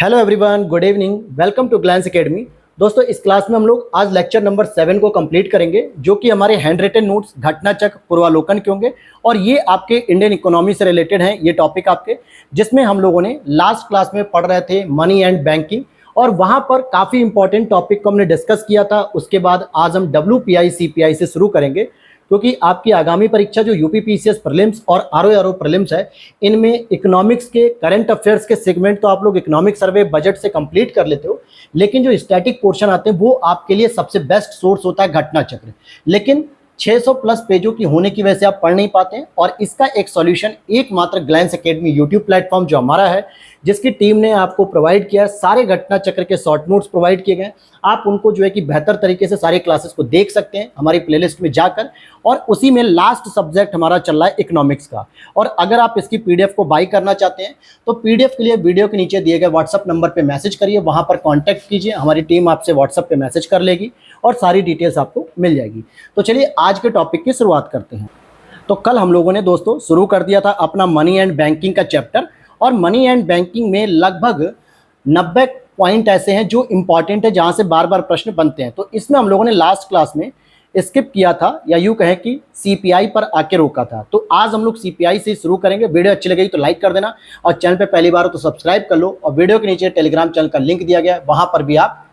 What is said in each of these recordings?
Hello everyone, good evening, welcome to Glance Academy. दोस्तों, इस class में हम लोग आज लेक्चर नंबर 7 को कंप्लीट करेंगे, जो कि हमारे हैंड रिटन नोट्स घटना चक्र पूर्वालोकन के होंगे और ये आपके इंडियन इकोनॉमी से रिलेटेड हैं। ये टॉपिक आपके, जिसमें हम लोगों ने लास्ट क्लास में पढ़ रहे थे मनी एंड बैंकिंग, और वहाँ पर काफ़ी इंपॉर्टेंट टॉपिक को हमने डिस्कस किया था। उसके बाद आज हम WPI CPI से शुरू करेंगे, क्योंकि आपकी आगामी परीक्षा जो UPPCS प्रीलिम्स और RO प्रीलिम्स है, इनमें इकोनॉमिक्स के करंट अफेयर्स के सेगमेंट तो आप लोग इकोनॉमिक सर्वे बजट से कंप्लीट कर लेते हो, लेकिन जो स्टैटिक पोर्शन आते हैं वो आपके लिए सबसे बेस्ट सोर्स होता है घटना चक्र। लेकिन 600 प्लस पेजों की होने की वजह से आप पढ़ नहीं पाते हैं, और इसका एक सॉल्यूशन एकमात्र ग्लैंस एकेडमी यूट्यूब प्लेटफॉर्म जो हमारा है, जिसकी टीम ने आपको प्रोवाइड किया है। सारे घटना चक्र के शॉर्ट नोट्स प्रोवाइड किए गए, आप उनको जो है कि बेहतर तरीके से सारे क्लासेस को देख सकते हैं हमारी प्लेलिस्ट में जाकर। और उसी में लास्ट सब्जेक्ट हमारा चल रहा है इकोनॉमिक्स का। और अगर आप इसकी PDF को बाई करना चाहते हैं तो PDF के लिए वीडियो के नीचे दिए गए व्हाट्सअप नंबर पे मैसेज करिए, वहाँ पर कॉन्टैक्ट कीजिए, हमारी टीम आपसे व्हाट्सअप पे मैसेज कर लेगी और सारी डिटेल्स आपको मिल जाएगी। तो चलिए आज के टॉपिक की शुरुआत करते हैं। तो कल हम लोगों ने दोस्तों शुरू कर दिया था अपना मनी एंड बैंकिंग का चैप्टर, और मनी एंड बैंकिंग में लगभग 90 पॉइंट ऐसे हैं जो इंपॉर्टेंट है, जहां से बार बार प्रश्न बनते हैं। तो इसमें हम लोगों ने लास्ट क्लास में स्किप किया था, या यूं कहें कि CPI पर आके रोका था। तो आज हम लोग CPI से शुरू करेंगे। वीडियो अच्छी लगेगी तो लाइक कर देना, और चैनल पे पहली बार हो तो सब्सक्राइब कर लो, और वीडियो के नीचे टेलीग्राम चैनल का लिंक दिया गया है, वहां पर भी आप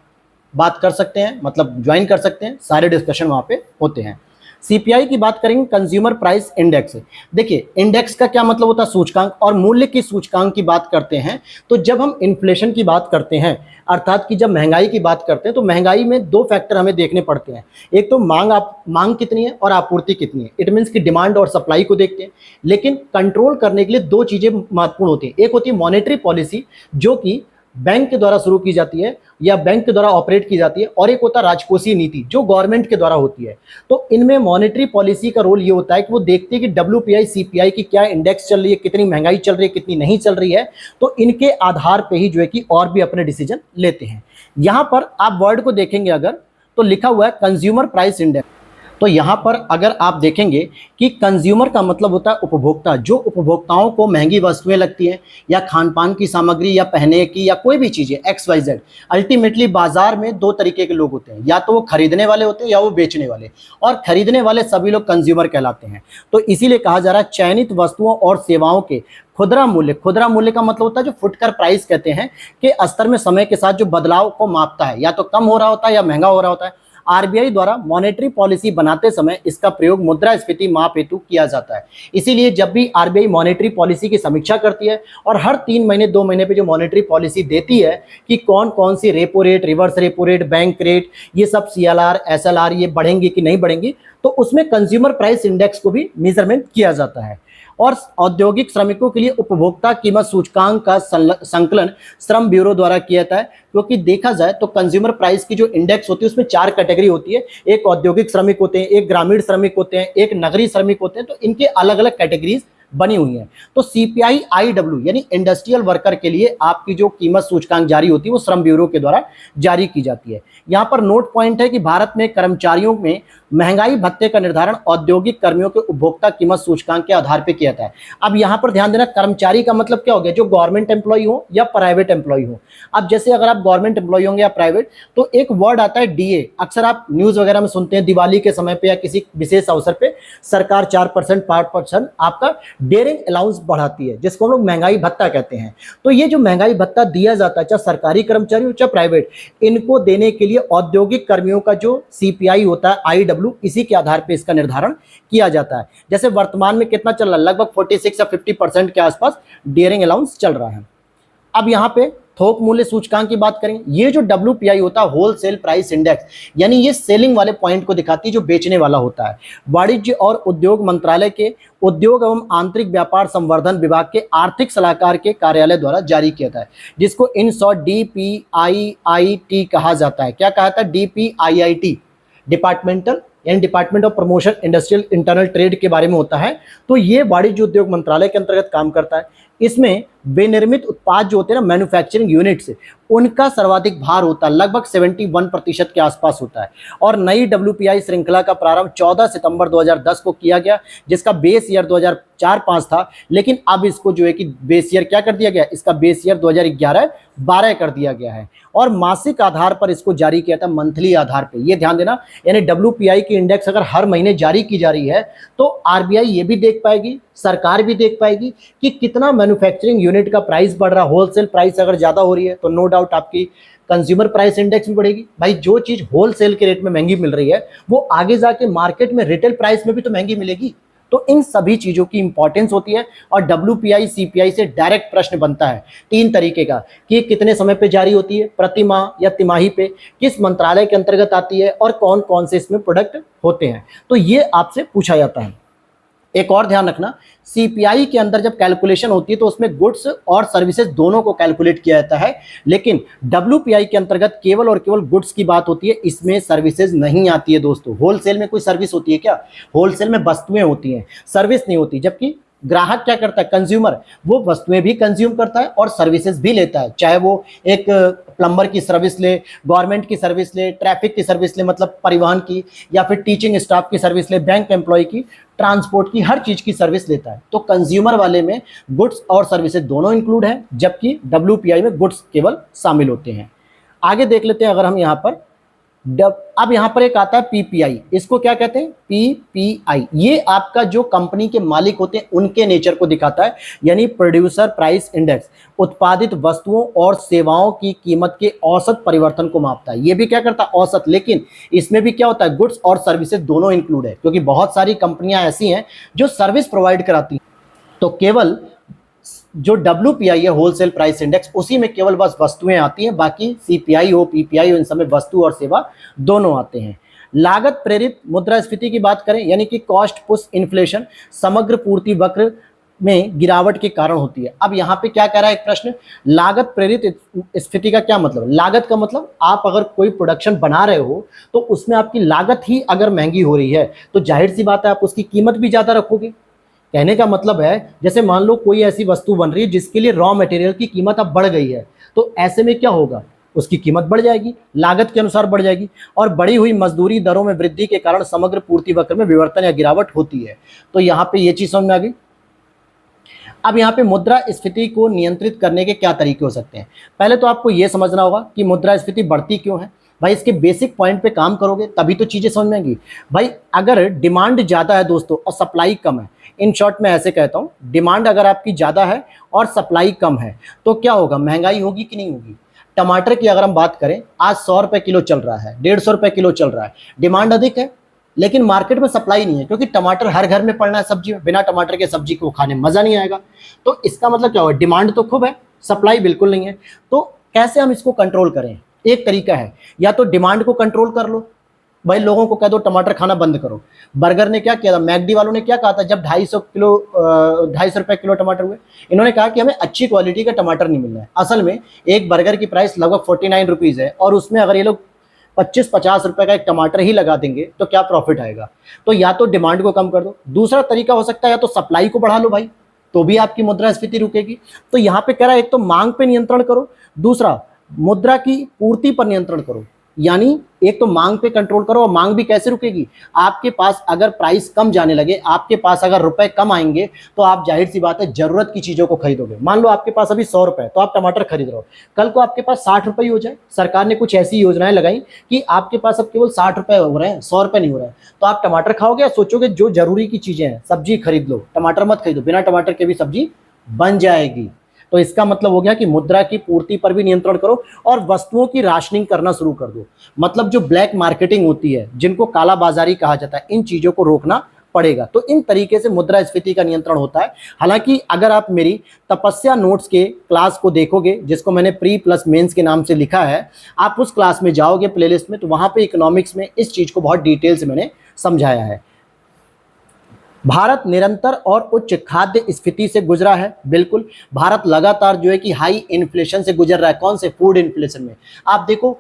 बात कर सकते हैं, मतलब ज्वाइन कर सकते हैं। सारे डिस्कशन वहां पे होते हैं। CPI की बात करेंगे, कंज्यूमर प्राइस इंडेक्स। देखिए, इंडेक्स का क्या मतलब होता है? सूचकांक। और मूल्य की सूचकांक की बात करते हैं तो जब हम इन्फ्लेशन की बात करते हैं, अर्थात कि जब महंगाई की बात करते हैं, तो महंगाई में दो फैक्टर हमें देखने पड़ते हैं। एक तो मांग कितनी है और आपूर्ति कितनी है। इट मीन्स कि डिमांड और सप्लाई को देखते हैं। लेकिन कंट्रोल करने के लिए दो चीजें महत्वपूर्ण होती हैं। एक होती है मॉनेटरी पॉलिसी, जो कि बैंक के द्वारा शुरू की जाती है या बैंक के द्वारा ऑपरेट की जाती है, और एक होता है राजकोषीय नीति, जो गवर्नमेंट के द्वारा होती है। तो इनमें मॉनेटरी पॉलिसी का रोल ये होता है कि वो देखते हैं कि WPI CPI की क्या इंडेक्स चल रही है, कितनी महंगाई चल रही है, कितनी नहीं चल रही है। तो इनके आधार पे ही जो है कि और भी अपने डिसीजन लेते हैं। यहां पर आप वर्ड को देखेंगे अगर, तो लिखा हुआ है कंज्यूमर प्राइस इंडेक्स। तो यहाँ पर अगर आप देखेंगे कि कंज्यूमर का मतलब होता है उपभोक्ता, जो उपभोक्ताओं को महंगी वस्तुएं लगती हैं, या खान पान की सामग्री, या पहनने की, या कोई भी चीज़ें XYZ। अल्टीमेटली बाजार में दो तरीके के लोग होते हैं, या तो वो खरीदने वाले होते हैं या वो बेचने वाले, और खरीदने वाले सभी लोग कंज्यूमर कहलाते हैं। तो इसीलिए कहा जा रहा है चयनित वस्तुओं और सेवाओं के खुदरा मूल्य का मतलब होता है जो फुटकर प्राइस कहते हैं, के स्तर में समय के साथ जो बदलाव को मापता है, या तो कम हो रहा होता है या महंगा हो रहा होता है। RBI द्वारा मॉनेटरी पॉलिसी बनाते समय इसका प्रयोग मुद्रास्फीति माप हेतु किया जाता है। इसीलिए जब भी RBI मॉनेटरी पॉलिसी की समीक्षा करती है, और हर 3 महीने 2 महीने पे जो मॉनेटरी पॉलिसी देती है कि कौन कौन सी repo rate, reverse repo rate, bank rate, ये सब CLR SLR ये बढ़ेंगी कि नहीं बढ़ेंगी, तो उसमें कंज्यूमर प्राइस इंडेक्स को भी मेजरमेंट किया जाता है। और औद्योगिक श्रमिकों के लिए उपभोक्ता कीमत सूचकांक का संकलन श्रम ब्यूरो द्वारा किया जाता है। क्योंकि देखा जाए तो कंज्यूमर प्राइस की जो इंडेक्स होती है उसमें 4 कैटेगरी होती है। एक औद्योगिक श्रमिक होते हैं, एक ग्रामीण श्रमिक होते हैं, एक नगरीय श्रमिक होते हैं। तो इनके अलग अलग कैटेगरीज बनी हुई है। तो CPI IW यानी इंडस्ट्रियल वर्कर के लिए आपकी जो कीमत सूचकांक जारी होती है वो श्रम ब्यूरो के द्वारा जारी की जाती है। यहाँ पर नोट पॉइंट है कि भारत में कर्मचारियों में महंगाई भत्ते का निर्धारण औद्योगिक कर्मियों के उपभोक्ता कीमत सूचकांक के आधार पर किया जाता है। अब यहाँ पर ध्यान देना, कर्मचारी का मतलब क्या हो गया? जो गवर्नमेंट एम्प्लॉय हो या प्राइवेट एम्प्लॉय हो। अब जैसे अगर आप गवर्नमेंट एम्प्लॉय होंगे या प्राइवेट, तो एक वर्ड आता है DA। अक्सर आप न्यूज वगैरह में सुनते हैं, दिवाली के समय पे या किसी विशेष अवसर पे सरकार 4% 5% आपका डेयरिंग अलाउंस बढ़ाती है, जिसको हम लोग महंगाई भत्ता कहते हैं। तो ये जो महंगाई भत्ता दिया जाता है, चाहे सरकारी कर्मचारी हो चाहे प्राइवेट, इनको देने के लिए औद्योगिक कर्मियों का जो CPI होता है IW, इसी के आधार पे इसका निर्धारण किया जाता है। जैसे वर्तमान में कितना चल रहा है? लगभग 46 या 50% के आसपास डेयरिंग अलाउंस चल रहा है। अब यहाँ पे थोक मूल्य सूचकांक की बात करें, ये जो WPI होता है होलसेल प्राइस इंडेक्स, यानी ये सेलिंग वाले पॉइंट को दिखाती है, जो बेचने वाला होता है। वाणिज्य और उद्योग मंत्रालय के उद्योग एवं आंतरिक व्यापार संवर्धन विभाग के आर्थिक सलाहकार के कार्यालय द्वारा जारी किया था, जिसको इन शॉर्ट DPIIT कहा जाता है। क्या कहा था? DPIIT, डिपार्टमेंटल यानी department of promotion industrial internal trade के बारे में होता है। तो ये वाणिज्य उद्योग मंत्रालय के अंतर्गत काम करता है। इसमें विनिर्मित उत्पाद जो होते हैं ना, मैन्युफैक्चरिंग यूनिट्स, उनका सर्वाधिक भार होता है, लगभग 71% के आसपास होता है। और नई डब्ल्यूपीआई श्रृंखला का प्रारंभ 14 सितंबर 2010 को किया गया, जिसका बेस ईयर 2004-5 था, लेकिन अब इसको जो है कि बेस ईयर क्या कर दिया गया, इसका बेस ईयर 2011-12 कर दिया गया है। और मासिक आधार पर इसको जारी किया था, मंथली आधार पे, ये ध्यान देना। यानी डब्ल्यूपीआई की इंडेक्स अगर हर महीने जारी की जा रही है तो आरबीआई ये भी देख पाएगी, सरकार भी देख पाएगी कि कितना मैन्युफैक्चरिंग यूनिट का प्राइस बढ़ रहा है। होलसेल प्राइस अगर ज़्यादा हो रही है तो नो डाउट आपकी कंज्यूमर प्राइस इंडेक्स भी बढ़ेगी। भाई जो चीज़ होलसेल के रेट में महंगी मिल रही है वो आगे जाके मार्केट में रिटेल प्राइस में भी तो महंगी मिलेगी। तो इन सभी चीज़ों की इंपॉर्टेंस होती है। और डब्ल्यूपीआई सीपीआई से डायरेक्ट प्रश्न बनता है 3 तरीके का कि कितने समय पे जारी होती है, प्रति माह या तिमाही पे, किस मंत्रालय के अंतर्गत आती है और कौन कौन से इसमें प्रोडक्ट होते हैं, तो ये आपसे पूछा जाता है। एक और ध्यान रखना, सीपीआई के अंदर जब कैलकुलेशन होती है तो उसमें गुड्स और सर्विसेज दोनों को कैलकुलेट किया जाता है, लेकिन डब्ल्यूपीआई के अंतर्गत केवल और केवल गुड्स की बात होती है, इसमें सर्विसेज नहीं आती है दोस्तों। होलसेल में कोई सर्विस होती है क्या? होलसेल में वस्तुएं होती हैं, सर्विस नहीं होती। जबकि ग्राहक क्या करता है, कंज्यूमर, वो वस्तुएं भी कंज्यूम करता है और सर्विसेज भी लेता है, चाहे वो एक प्लम्बर की सर्विस ले, गवर्नमेंट की सर्विस ले, ट्रैफिक की सर्विस ले मतलब परिवहन की, या फिर टीचिंग स्टाफ की सर्विस ले, बैंक एम्प्लॉय की, ट्रांसपोर्ट की, हर चीज़ की सर्विस लेता है। तो कंज्यूमर वाले में गुड्स और सर्विसेज दोनों इंक्लूड हैं, जबकि डब्ल्यूपीआई में गुड्स केवल शामिल होते हैं। आगे देख लेते हैं अगर हम यहाँ पर अब यहाँ पर एक आता है पीपीआई, इसको क्या कहते हैं, पीपीआई। ये आपका जो कंपनी के मालिक होते हैं उनके नेचर को दिखाता है, यानी प्रोड्यूसर प्राइस इंडेक्स, उत्पादित वस्तुओं और सेवाओं की कीमत के औसत परिवर्तन को मापता है। ये भी क्या करता है, औसत, लेकिन इसमें भी क्या होता है, गुड्स और सर्विसेज दोनों इंक्लूड है, क्योंकि बहुत सारी कंपनियां ऐसी हैं जो सर्विस प्रोवाइड कराती हैं। तो केवल जो डब्ल्यूपीआई है, होलसेल प्राइस इंडेक्स, उसी में केवल बस वस्तुएं आती हैं, बाकी सीपीआई हो, पीपीआई हो, इन सब में वस्तु और सेवा दोनों आते हैं। लागत प्रेरित मुद्रास्फीति की बात करें, यानी कि कॉस्ट पुश इन्फ्लेशन, समग्र पूर्ति वक्र में गिरावट के कारण होती है। अब यहाँ पे क्या कह रहा है एक प्रश्न, लागत प्रेरित स्फीति का क्या मतलब? लागत का मतलब आप अगर कोई प्रोडक्शन बना रहे हो तो उसमें आपकी लागत ही अगर महंगी हो रही है तो जाहिर सी बात है आप उसकी कीमत भी ज़्यादा रखोगे। कहने का मतलब है, जैसे मान लो कोई ऐसी वस्तु बन रही है जिसके लिए रॉ मटेरियल की कीमत अब बढ़ गई है, तो ऐसे में क्या होगा, उसकी कीमत बढ़ जाएगी, लागत के अनुसार बढ़ जाएगी, और बढ़ी हुई मजदूरी दरों में वृद्धि के कारण समग्र पूर्ति वक्र में विवर्तन या गिरावट होती है। तो यहाँ पे ये चीज समझ में आ गई। अब यहाँ पे मुद्रास्फीति को नियंत्रित करने के क्या तरीके हो सकते हैं? पहले तो आपको ये समझना होगा कि मुद्रास्फीति बढ़ती क्यों है। भाई इसके बेसिक पॉइंट पे काम करोगे तभी तो चीजें समझ में आएंगी। भाई अगर डिमांड ज्यादा है दोस्तों और सप्लाई कम है, इन शॉर्ट में ऐसे कहता हूँ, डिमांड अगर आपकी ज़्यादा है और सप्लाई कम है तो क्या होगा, महंगाई होगी कि नहीं होगी। टमाटर की अगर हम बात करें, आज 100 रुपये किलो चल रहा है, 150 रुपये किलो चल रहा है, डिमांड अधिक है लेकिन मार्केट में सप्लाई नहीं है, क्योंकि टमाटर हर घर में पड़ना है सब्जी में, बिना टमाटर के सब्जी को खाने में मज़ा नहीं आएगा। तो इसका मतलब क्या होगा, डिमांड तो खूब है, सप्लाई बिल्कुल नहीं है। तो कैसे हम इसको कंट्रोल करें? एक तरीका है, या तो डिमांड को कंट्रोल कर लो, भाई लोगों को कह दो टमाटर खाना बंद करो। बर्गर ने क्या किया था, मैकडी वालों ने क्या कहा था, जब 250 रुपये किलो टमाटर हुए, इन्होंने कहा कि हमें अच्छी क्वालिटी का टमाटर नहीं मिल रहा है। असल में एक बर्गर की प्राइस लगभग 49 रुपीज़ है, और उसमें अगर ये लोग 25-50 रुपए का एक टमाटर ही लगा देंगे तो क्या प्रॉफिट आएगा। तो या तो डिमांड को कम कर दो, दूसरा तरीका हो सकता है या तो सप्लाई को बढ़ा लो भाई, तो भी आपकी मुद्रास्फीति रुकेगी। तो यहाँ पे कह रहा है एक तो मांग पे नियंत्रण करो, दूसरा मुद्रा की पूर्ति पर नियंत्रण करो। यानी एक तो मांग पे कंट्रोल करो, और मांग भी कैसे रुकेगी, आपके पास अगर प्राइस कम जाने लगे, आपके पास अगर रुपए कम आएंगे तो आप जाहिर सी बात है जरूरत की चीजों को खरीदोगे। मान लो आपके पास अभी 100 रुपए, तो आप टमाटर खरीद रहे हो, कल को आपके पास 60 रुपए हो जाए, सरकार ने कुछ ऐसी योजनाएं लगाई कि आपके पास अब केवल 60 रुपए हो रहे हैं, 100 रुपए नहीं हो रहा है, तो आप टमाटर खाओगे या सोचोगे जो जरूरी की चीजें हैं सब्जी खरीद लो, टमाटर मत खरीदो, बिना टमाटर के भी सब्जी बन जाएगी। तो इसका मतलब हो गया कि मुद्रा की पूर्ति पर भी नियंत्रण करो और वस्तुओं की राशनिंग करना शुरू कर दो। मतलब जो ब्लैक मार्केटिंग होती है, जिनको काला बाजारी कहा जाता है, इन चीजों को रोकना पड़ेगा। तो इन तरीके से मुद्रास्फीति का नियंत्रण होता है। हालांकि अगर आप मेरी तपस्या नोट्स के क्लास को देखोगे, जिसको मैंने प्री प्लस मेंस के नाम से लिखा है, आप उस क्लास में जाओगे प्लेलिस्ट में, तो वहां पे इकोनॉमिक्स में इस चीज को बहुत डिटेल से मैंने समझाया है। भारत निरंतर और उच्च खाद्य स्फीति से गुजरा है। बिल्कुल, भारत लगातार जो है कि हाई इन्फ्लेशन से गुजर रहा है। कौन से, फूड इन्फ्लेशन में। आप देखो,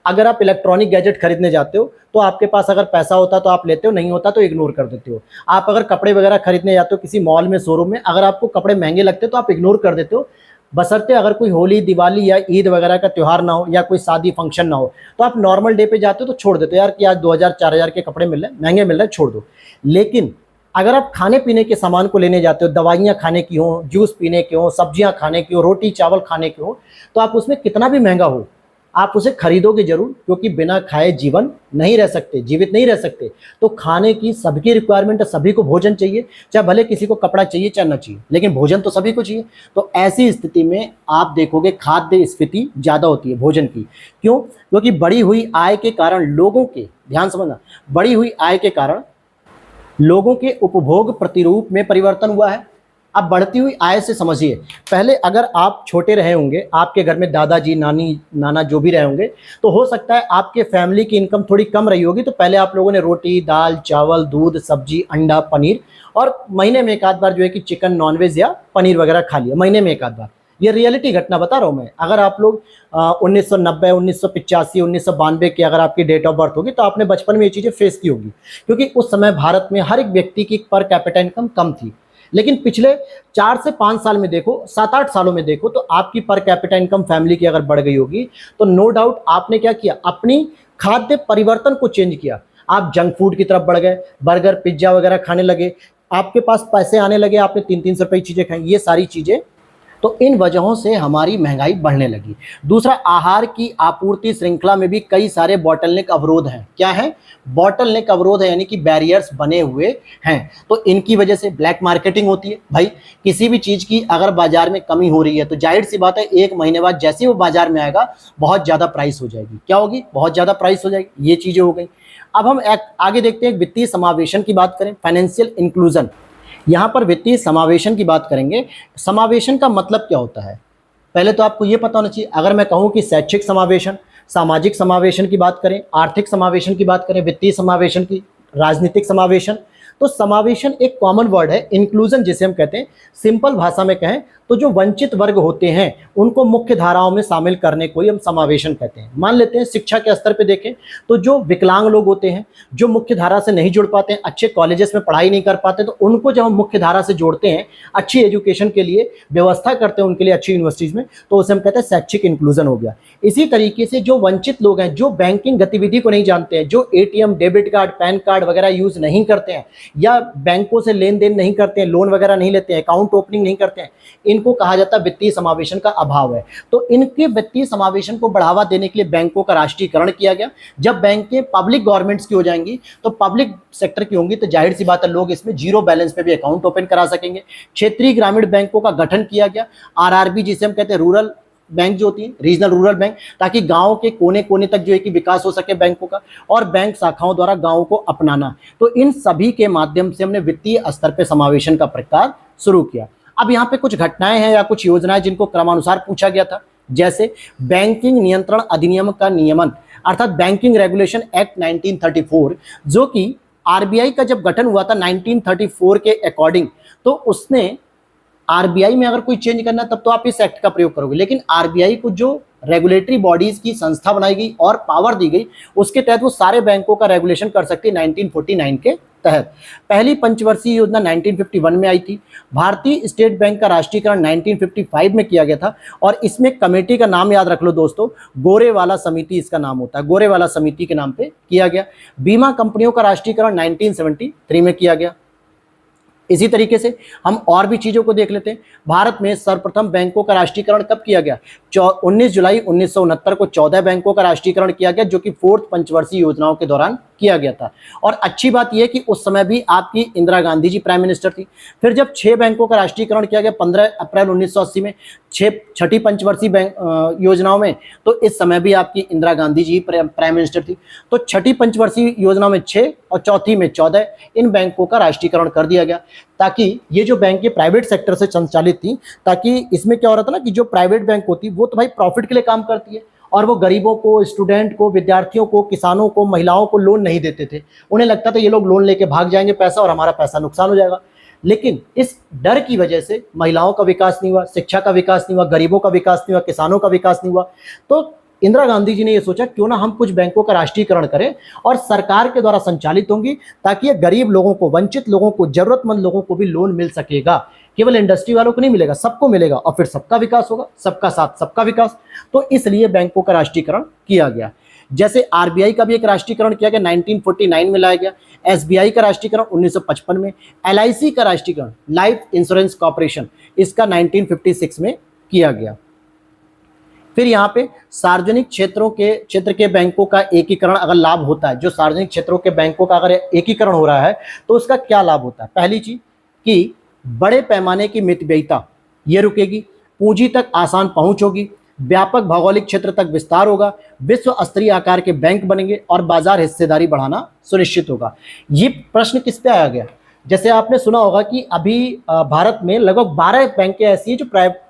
अगर आप इलेक्ट्रॉनिक गैजेट खरीदने जाते हो तो आपके पास अगर पैसा होता तो आप लेते हो, नहीं होता तो इग्नोर कर देते हो। आप अगर कपड़े वगैरह खरीदने जाते हो किसी मॉल में, शोरूम में, अगर आपको कपड़े महंगे लगते हो तो आप इग्नोर कर देते हो। बशर्ते अगर कोई होली, दिवाली या ईद वगैरह का त्यौहार ना हो या कोई शादी फंक्शन ना हो, तो आप नॉर्मल डे पे जाते हो तो छोड़ देते हो यार कि आज 2000 4000 के कपड़े मिल रहे हैं, महंगे मिल रहे हैं, छोड़ दो। लेकिन अगर आप खाने पीने के सामान को लेने जाते हो, दवाइयाँ खाने की हो, जूस पीने की हो, सब्जियाँ खाने की हो, रोटी चावल खाने की हो, तो आप उसमें कितना भी महंगा हो आप उसे खरीदोगे जरूर, क्योंकि बिना खाए जीवन नहीं रह सकते, जीवित नहीं रह सकते। तो खाने की सबकी रिक्वायरमेंट है, सभी को भोजन चाहिए, चाहे भले किसी को कपड़ा चाहिए चाहे ना चाहिए, लेकिन भोजन तो सभी को चाहिए। तो ऐसी स्थिति में आप देखोगे खाद्य स्फीति ज़्यादा होती है भोजन की। क्यों? क्योंकि बढ़ी हुई आय के कारण लोगों के, ध्यान समझना, बढ़ी हुई आय के कारण लोगों के उपभोग प्रतिरूप में परिवर्तन हुआ है। अब बढ़ती हुई आय से समझिए, पहले अगर आप छोटे रहे होंगे, आपके घर में दादाजी नानी नाना जो भी रहे होंगे, तो हो सकता है आपके फैमिली की इनकम थोड़ी कम रही होगी, तो पहले आप लोगों ने रोटी दाल चावल दूध सब्जी अंडा पनीर और महीने में एक आध बार जो है कि चिकन नॉनवेज या पनीर वगैरह खा लिया, महीने में एक आध बार। ये रियलिटी घटना बता रहा हूँ मैं। अगर आप लोग 1990 1985 1992 की अगर आपकी डेट ऑफ बर्थ होगी, तो आपने बचपन में ये चीज़ें फेस की होगी, क्योंकि उस समय भारत में हर एक व्यक्ति की पर कैपिटा इनकम कम थी। लेकिन पिछले 4 से 5 साल में देखो, 7-8 सालों में देखो, तो आपकी पर कैपिटा इनकम फैमिली की अगर बढ़ गई होगी, तो नो डाउट आपने क्या किया, अपनी खाद्य परिवर्तन को चेंज किया। आप जंक फूड की तरफ बढ़ गए, बर्गर पिज्जा वगैरह खाने लगे, आपके पास पैसे आने लगे, आपने 300-300 रुपए की चीज़ें खाई, ये सारी चीज़ें। तो इन वजहों से हमारी महंगाई बढ़ने लगी। दूसरा, आहार की आपूर्ति श्रृंखला में भी कई सारे बॉटलनेक अवरोध हैं। क्या है? बॉटलनेक अवरोध है, यानी कि बैरियर्स बने हुए हैं। तो इनकी वजह से ब्लैक मार्केटिंग होती है। भाई किसी भी चीज़ की अगर बाजार में कमी हो रही है, तो जाहिर सी बात है एक महीने बाद जैसे वो बाजार में आएगा बहुत ज़्यादा प्राइस हो जाएगी। क्या होगी? बहुत ज़्यादा प्राइस हो जाएगी। ये चीज़ें हो गई। अब हम आगे देखते हैं, वित्तीय समावेशन की बात करें, फाइनेंशियल इंक्लूजन। यहाँ पर वित्तीय समावेशन की बात करेंगे। समावेशन का मतलब क्या होता है? पहले तो आपको ये पता होना चाहिए। अगर मैं कहूँ कि शैक्षिक समावेशन, सामाजिक समावेशन की बात करें, आर्थिक समावेशन की बात करें, वित्तीय समावेशन की, राजनीतिक समावेशन, तो समावेशन एक कॉमन वर्ड है, इंक्लूजन जिसे हम कहते हैं। सिंपल भाषा में कहें तो जो वंचित वर्ग होते हैं उनको मुख्य धाराओं में शामिल करने को ही हम समावेशन कहते हैं। मान लेते हैं शिक्षा के स्तर पे देखें तो जो विकलांग लोग होते हैं, जो मुख्य धारा से नहीं जुड़ पाते हैं, अच्छे कॉलेजेस में पढ़ाई नहीं कर पाते, तो उनको जब हम मुख्य धारा से जोड़ते हैं, अच्छी एजुकेशन के लिए व्यवस्था करते हैं उनके लिए अच्छी यूनिवर्सिटीज़ में, तो उसे हम कहते हैं शैक्षिक इंक्लूजन हो गया। इसी तरीके से जो वंचित लोग हैं, जो बैंकिंग गतिविधि को नहीं जानते हैं, जो ATM debit card pan card वगैरह यूज़ नहीं करते हैं, या बैंकों से लेन देन नहीं करते हैं, लोन वगैरह नहीं लेते हैं, अकाउंट ओपनिंग नहीं करते हैं, इनको कहा जाता है वित्तीय समावेशन का अभाव है। तो इनके वित्तीय समावेशन को बढ़ावा देने के लिए बैंकों का राष्ट्रीयकरण किया गया। जब बैंकें पब्लिक गवर्नमेंट्स की हो जाएंगी, तो पब्लिक सेक्टर की होंगी, तो जाहिर सी बात है लोग इसमें जीरो बैलेंस पे भी अकाउंट ओपन करा सकेंगे। क्षेत्रीय ग्रामीण बैंकों का गठन किया गया, आरआरबी जिसे हम कहते हैं, रूरल बैंक जो होती है, रीजनल रूरल बैंक, ताकि गांव के कोने कोने तक जो है कि विकास हो सके बैंकों का, और बैंक शाखाओं द्वारा गांवों को अपनाना। तो इन सभी के माध्यम से हमने वित्तीय स्तर पर समावेशन का प्रकार शुरू किया। अब यहाँ पे कुछ घटनाएं हैं या कुछ योजनाएं जिनको क्रमानुसार पूछा गया था, जैसे बैंकिंग नियंत्रण अधिनियम का नियमन, अर्थात बैंकिंग रेगुलेशन एक्ट 1934, जो कि आरबीआई का जब गठन हुआ था 1934 के अकॉर्डिंग, तो उसने आरबीआई में अगर कोई चेंज करना तब तो आप इस एक्ट का प्रयोग करोगे, लेकिन आरबीआई को जो रेगुलेटरी बॉडीज की संस्था बनाई गई और पावर दी गई, उसके तहत वो सारे बैंकों का रेगुलेशन कर सकती है 1949 के तहत। पहली पंचवर्षीय योजना 1951 में आई थी। भारतीय स्टेट बैंक का राष्ट्रीयकरण 1955 में किया गया था, और इसमें कमेटी का नाम याद रख लो दोस्तों, गोरेवाला समिति इसका नाम होता है, गोरेवाला समिति के नाम पे किया गया। बीमा कंपनियों का राष्ट्रीयकरण 1973 में किया गया। इसी तरीके से हम और भी चीज़ों को देख लेते हैं। भारत में सर्वप्रथम बैंकों का राष्ट्रीयकरण कब किया गया? 19 जुलाई 1969 को 14 बैंकों का राष्ट्रीयकरण किया गया, जो कि 4th पंचवर्षीय योजनाओं के दौरान किया गया था। और अच्छी बात यह कि उस समय भी आपकी इंदिरा गांधी जी प्राइम मिनिस्टर थी। फिर जब 6 बैंकों का राष्ट्रीयकरण किया गया 15 अप्रैल 1980 में, छठी पंचवर्षीय बैंक योजनाओं में, तो इस समय भी आपकी इंदिरा गांधी जी प्राइम मिनिस्टर थी। तो छठी पंचवर्षीय योजनाओं में 6 और चौथी में 14 इन बैंकों का राष्ट्रीयकरण कर दिया गया, ताकि ये जो बैंक प्राइवेट सेक्टर से संचालित थी, ताकि इसमें क्या हो रहा था ना कि जो प्राइवेट बैंक होती वो तो भाई प्रॉफिट के लिए काम करती है, और वो गरीबों को, स्टूडेंट को, विद्यार्थियों को, किसानों को, महिलाओं को लोन नहीं देते थे। उन्हें लगता था ये लोग लोन लेके भाग जाएंगे पैसा और हमारा पैसा नुकसान हो जाएगा। लेकिन इस डर की वजह से महिलाओं का विकास नहीं हुआ, शिक्षा का विकास नहीं हुआ, गरीबों का विकास नहीं हुआ, किसानों का विकास नहीं हुआ। तो इंदिरा गांधी जी ने यह सोचा क्यों ना हम कुछ बैंकों का राष्ट्रीयकरण करें और सरकार के द्वारा संचालित होंगी, ताकि ये गरीब लोगों को, वंचित लोगों को, जरूरतमंद लोगों को भी लोन मिल सकेगा। केवल इंडस्ट्री वालों को नहीं मिलेगा, सबको मिलेगा, और फिर सबका विकास होगा, सबका साथ सबका विकास। तो इसलिए बैंकों का राष्ट्रीयकरण किया गया। जैसे आरबीआई का भी एक राष्ट्रीयकरण किया गया, 1949 में लाया गया। एसबीआई का राष्ट्रीयकरण 1955 में। एलआईसी का राष्ट्रीयकरण, लाइफ इंश्योरेंस कॉर्पोरेशन, इसका 1956 में किया गया। फिर यहाँ पे सार्वजनिक क्षेत्र के बैंकों का एकीकरण अगर लाभ होता है, जो सार्वजनिक क्षेत्रों के बैंकों का अगर एकीकरण हो रहा है तो उसका क्या लाभ होता है? पहली चीज कि बड़े पैमाने की मितव्ययिता ये रुकेगी, पूंजी तक आसान पहुंच होगी, व्यापक भौगोलिक क्षेत्र तक विस्तार होगा, विश्व स्तरीय आकार के बैंक बनेंगे और बाजार हिस्सेदारी बढ़ाना सुनिश्चित होगा। ये प्रश्न किस पे आया गया? जैसे आपने सुना होगा कि अभी भारत में लगभग 12 बैंकें ऐसी हैं जो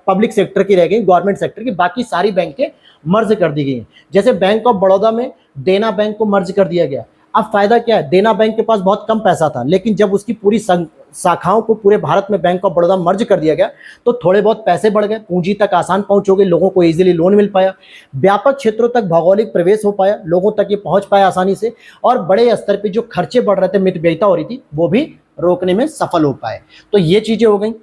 पब्लिक सेक्टर की रह गई, गवर्नमेंट सेक्टर की, बाकी सारी बैंकें मर्ज कर दी गई हैं। जैसे बैंक ऑफ बड़ौदा में देना बैंक को मर्ज कर दिया गया। अब फायदा क्या है? देना बैंक के पास बहुत कम पैसा था, लेकिन जब उसकी पूरी शाखाओं को पूरे भारत में बैंक ऑफ बड़ौदा मर्ज कर दिया गया तो थोड़े बहुत पैसे बढ़ गए, पूंजी तक आसान पहुंच हो गई, लोगों को इजीली लोन मिल पाया, व्यापक क्षेत्रों तक भौगोलिक प्रवेश हो पाया, लोगों तक ये पहुंच पाया आसानी से, और बड़े स्तर पे जो खर्चे बढ़ रहे थे, मितव्ययिता हो रही थी, वो भी रोकने में सफल हो पाए। तो ये चीजें हो गई।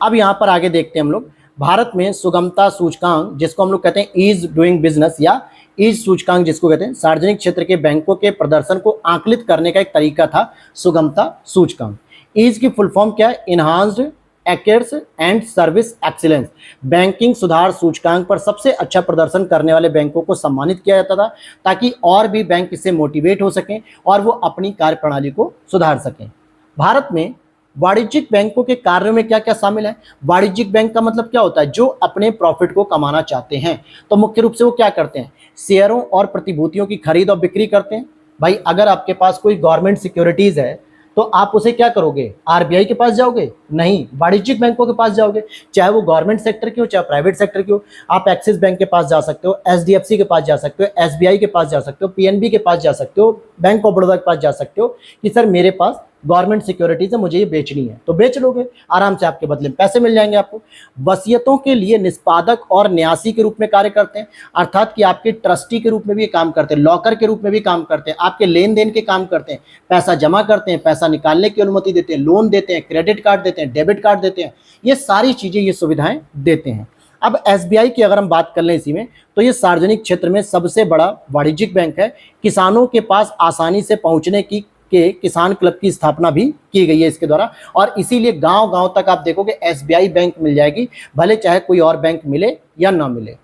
अब यहां पर आगे देखते हैं हम लोग, भारत में सुगमता सूचकांक, जिसको हम लोग कहते हैं ईज डूइंग बिजनेस या ईज सूचकांक जिसको कहते हैं, सार्वजनिक क्षेत्र के बैंकों के प्रदर्शन को आकलित करने का एक तरीका था सुगमता सूचकांक। ईज की फुल फॉर्म क्या है? Enhanced acts and service excellence. Banking सुधार सूचकांक पर सबसे अच्छा प्रदर्शन करने वाले बैंकों को सम्मानित किया जाता था, ताकि और भी बैंक इससे मोटिवेट हो सकें और वो अपनी कार्यप्रणाली को सुधार सकें। भारत में वाणिज्यिक बैंकों के कार्यों में क्या क्या शामिल है? वाणिज्यिक बैंक का मतलब क्या होता है? जो अपने प्रॉफिट को कमाना चाहते हैं। तो मुख्य रूप से वो क्या करते हैं? शेयरों और प्रतिभूतियों की खरीद और बिक्री करते हैं। भाई अगर आपके पास कोई गवर्नमेंट सिक्योरिटीज है तो आप उसे क्या करोगे? आरबीआई के पास जाओगे? नहीं, वाणिज्यिक बैंकों के पास जाओगे, चाहे वो गवर्नमेंट सेक्टर की हो चाहे प्राइवेट सेक्टर की हो। आप एक्सिस बैंक के पास जा सकते हो, एचडीएफसी के पास जा सकते हो, एसबीआई के पास जा सकते हो, पीएनबी के पास जा सकते हो, बैंक ऑफ बड़ौदा के पास जा सकते हो कि सर मेरे पास गवर्नमेंट सिक्योरिटीज है, मुझे ये बेचनी है, तो बेच लोगे आराम से, आपके बदले में पैसे मिल जाएंगे आपको। वसीयतों के लिए निष्पादक और न्यासी के रूप में कार्य करते हैं, अर्थात कि आपके ट्रस्टी के रूप में भी काम करते हैं, लॉकर के रूप में भी काम करते हैं, आपके लेन देन के काम करते हैं, पैसा जमा करते हैं, पैसा निकालने की अनुमति देते हैं, लोन देते हैं, क्रेडिट कार्ड देते हैं, डेबिट कार्ड देते हैं, ये सारी चीजें, ये सुविधाएं देते हैं। अब एसबीआई की अगर हम बात कर लें इसी में, तो ये सार्वजनिक क्षेत्र में सबसे बड़ा वाणिज्यिक बैंक है। किसानों के पास आसानी से पहुंचने के किसान क्लब की स्थापना भी की गई है इसके द्वारा, और इसीलिए गांव गांव तक आप देखोगे एसबीआई बैंक मिल जाएगी, भले चाहे कोई और बैंक मिले या ना मिले।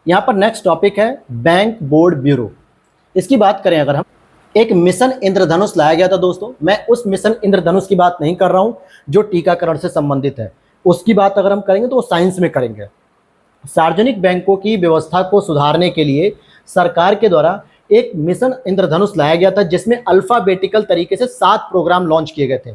यहां पर नेक्स्ट टॉपिक है बैंक बोर्ड ब्यूरो। इसकी बात करें अगर हम, एक मिशन इंद्रधनुष लाया गया था दोस्तों। मैं उस मिशन इंद्रधनुष की बात नहीं कर रहा हूं जो टीकाकरण से संबंधित है, उसकी बात अगर हम करेंगे तो वो साइंस में करेंगे। सार्वजनिक बैंकों की व्यवस्था को सुधारने के लिए सरकार के द्वारा एक मिशन इंद्रधनुष लाया गया था, जिसमें अल्फाबेटिकल तरीके से 7 प्रोग्राम लॉन्च किए गए थे,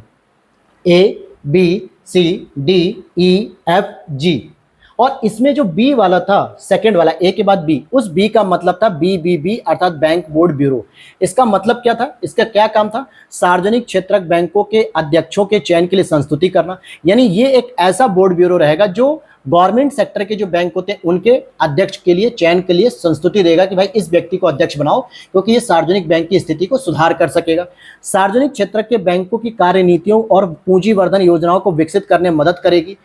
A B C D E F G. और इसमें जो बी वाला था, सेकंड वाला, ए के बाद बी, उस बी का मतलब था बीबीबी अर्थात बैंक बोर्ड ब्यूरो। इसका मतलब क्या था? इसका क्या काम था? सार्वजनिक क्षेत्रक बैंकों के अध्यक्षों के चयन के लिए संस्तुति करना। यानी ये एक ऐसा बोर्ड ब्यूरो रहेगा जो गवर्नमेंट सेक्टर के जो बैंक होते हैं उनके अध्यक्ष के लिए, चयन के लिए संस्तुति देगा कि भाई इस व्यक्ति को अध्यक्ष बनाओ, क्योंकि ये सार्वजनिक बैंक की स्थिति को सुधार कर सकेगा। सार्वजनिक क्षेत्र के बैंकों की कार्यनीतियों और पूंजीवर्धन योजनाओं को विकसित करने में मदद करेगी।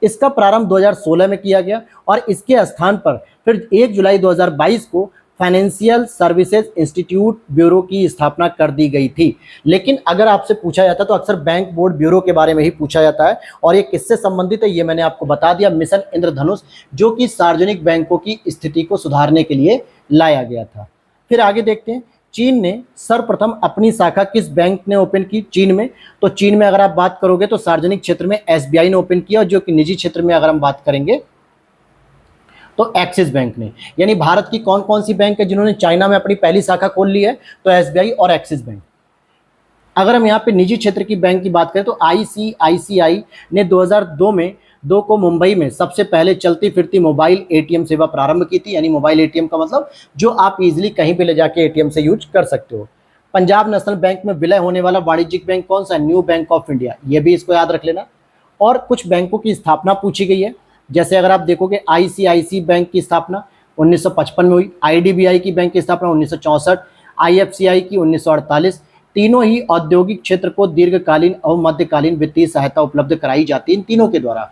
इसका प्रारंभ 2016 में किया गया और इसके स्थान पर फिर 1 जुलाई 2022 को फाइनेंशियल सर्विसेज इंस्टीट्यूट ब्यूरो की स्थापना कर दी गई थी। लेकिन अगर आपसे पूछा जाता है तो अक्सर बैंक बोर्ड ब्यूरो के बारे में ही पूछा जाता है, और ये किससे संबंधित है ये मैंने आपको बता दिया, मिशन इंद्रधनुष, जो कि सार्वजनिक बैंकों की स्थिति को सुधारने के लिए लाया गया था। फिर आगे देखते हैं, चीन ने सर्वप्रथम अपनी शाखा किस बैंक ने ओपन की? चीन में, तो चीन में अगर आप बात करोगे तो सार्वजनिक क्षेत्र में एसबीआई ने ओपन किया, जो कि निजी क्षेत्र में अगर हम बात करेंगे तो एक्सिस बैंक ने। यानी भारत की कौन कौन सी बैंक है जिन्होंने चाइना में अपनी पहली शाखा खोल ली है? तो एसबीआई और एक्सिस बैंक। अगर हम यहाँ पे निजी क्षेत्र की बैंक की बात करें तो आईसीआईसीआई ने 2002 में 2 को मुंबई में सबसे पहले चलती फिरती मोबाइल एटीएम सेवा प्रारंभ की थी। यानी मोबाइल एटीएम का मतलब जो आप इजीली कहीं पे ले जाके एटीएम से यूज कर सकते हो। पंजाब नेशनल बैंक में विलय होने वाला वाणिज्यिक बैंक कौन सा? न्यू बैंक ऑफ इंडिया, ये भी इसको याद रख लेना। और कुछ बैंकों की स्थापना पूछी गई है, जैसे अगर आप देखोगे आईसीआईसी बैंक की स्थापना 1955 में हुई। आईडीबीआई की बैंक की स्थापना 1964, आईएफसीआई की 1948। तीनों ही औद्योगिक क्षेत्र को दीर्घकालीन और मध्यकालीन वित्तीय सहायता उपलब्ध कराई जाती है इन तीनों के द्वारा,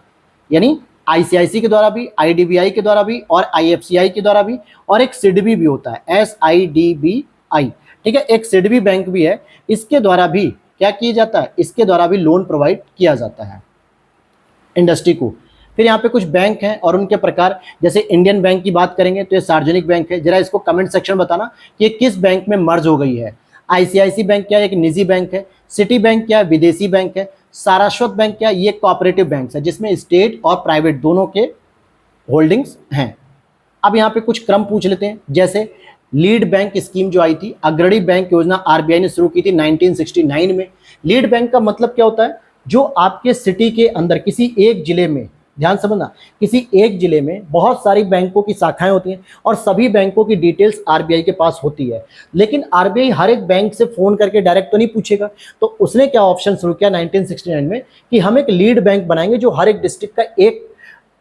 यानी आईसीआईसी के द्वारा भी, आईडीबीआई के द्वारा भी और आईएफसीआई के द्वारा भी, और एक सिडबी भी होता है, एसआईडीबीआई, ठीक है, एक सिडबी बैंक भी है, इसके द्वारा भी क्या किया जाता है, इसके द्वारा भी लोन प्रोवाइड किया जाता है इंडस्ट्री को। फिर यहाँ पे कुछ बैंक हैं और उनके प्रकार, जैसे इंडियन बैंक की बात करेंगे तो ये सार्वजनिक बैंक है। जरा इसको कमेंट सेक्शन में बताना कि ये किस बैंक में मर्ज हो गई है। आईसीआईसी बैंक क्या है, एक निजी बैंक है। सिटी बैंक क्या है, विदेशी बैंक है। सारस्वत बैंक क्या है, ये कोऑपरेटिव बैंक है जिसमें स्टेट और प्राइवेट दोनों के होल्डिंग्स हैं। अब यहाँ पे कुछ क्रम पूछ लेते हैं, जैसे लीड बैंक स्कीम जो आई थी, अग्रणी बैंक योजना आरबीआई ने शुरू की थी 1969 में। लीड बैंक का मतलब क्या होता है, जो आपके सिटी के अंदर किसी एक जिले में, ध्यान समझना, किसी एक जिले में बहुत सारी बैंकों की शाखाएं होती हैं और सभी बैंकों की डिटेल्स आरबीआई के पास होती है, लेकिन आरबीआई हर एक बैंक से फोन करके डायरेक्ट तो नहीं पूछेगा। तो उसने क्या ऑप्शन शुरू किया 1969 में कि हम एक लीड बैंक बनाएंगे जो हर एक डिस्ट्रिक्ट का एक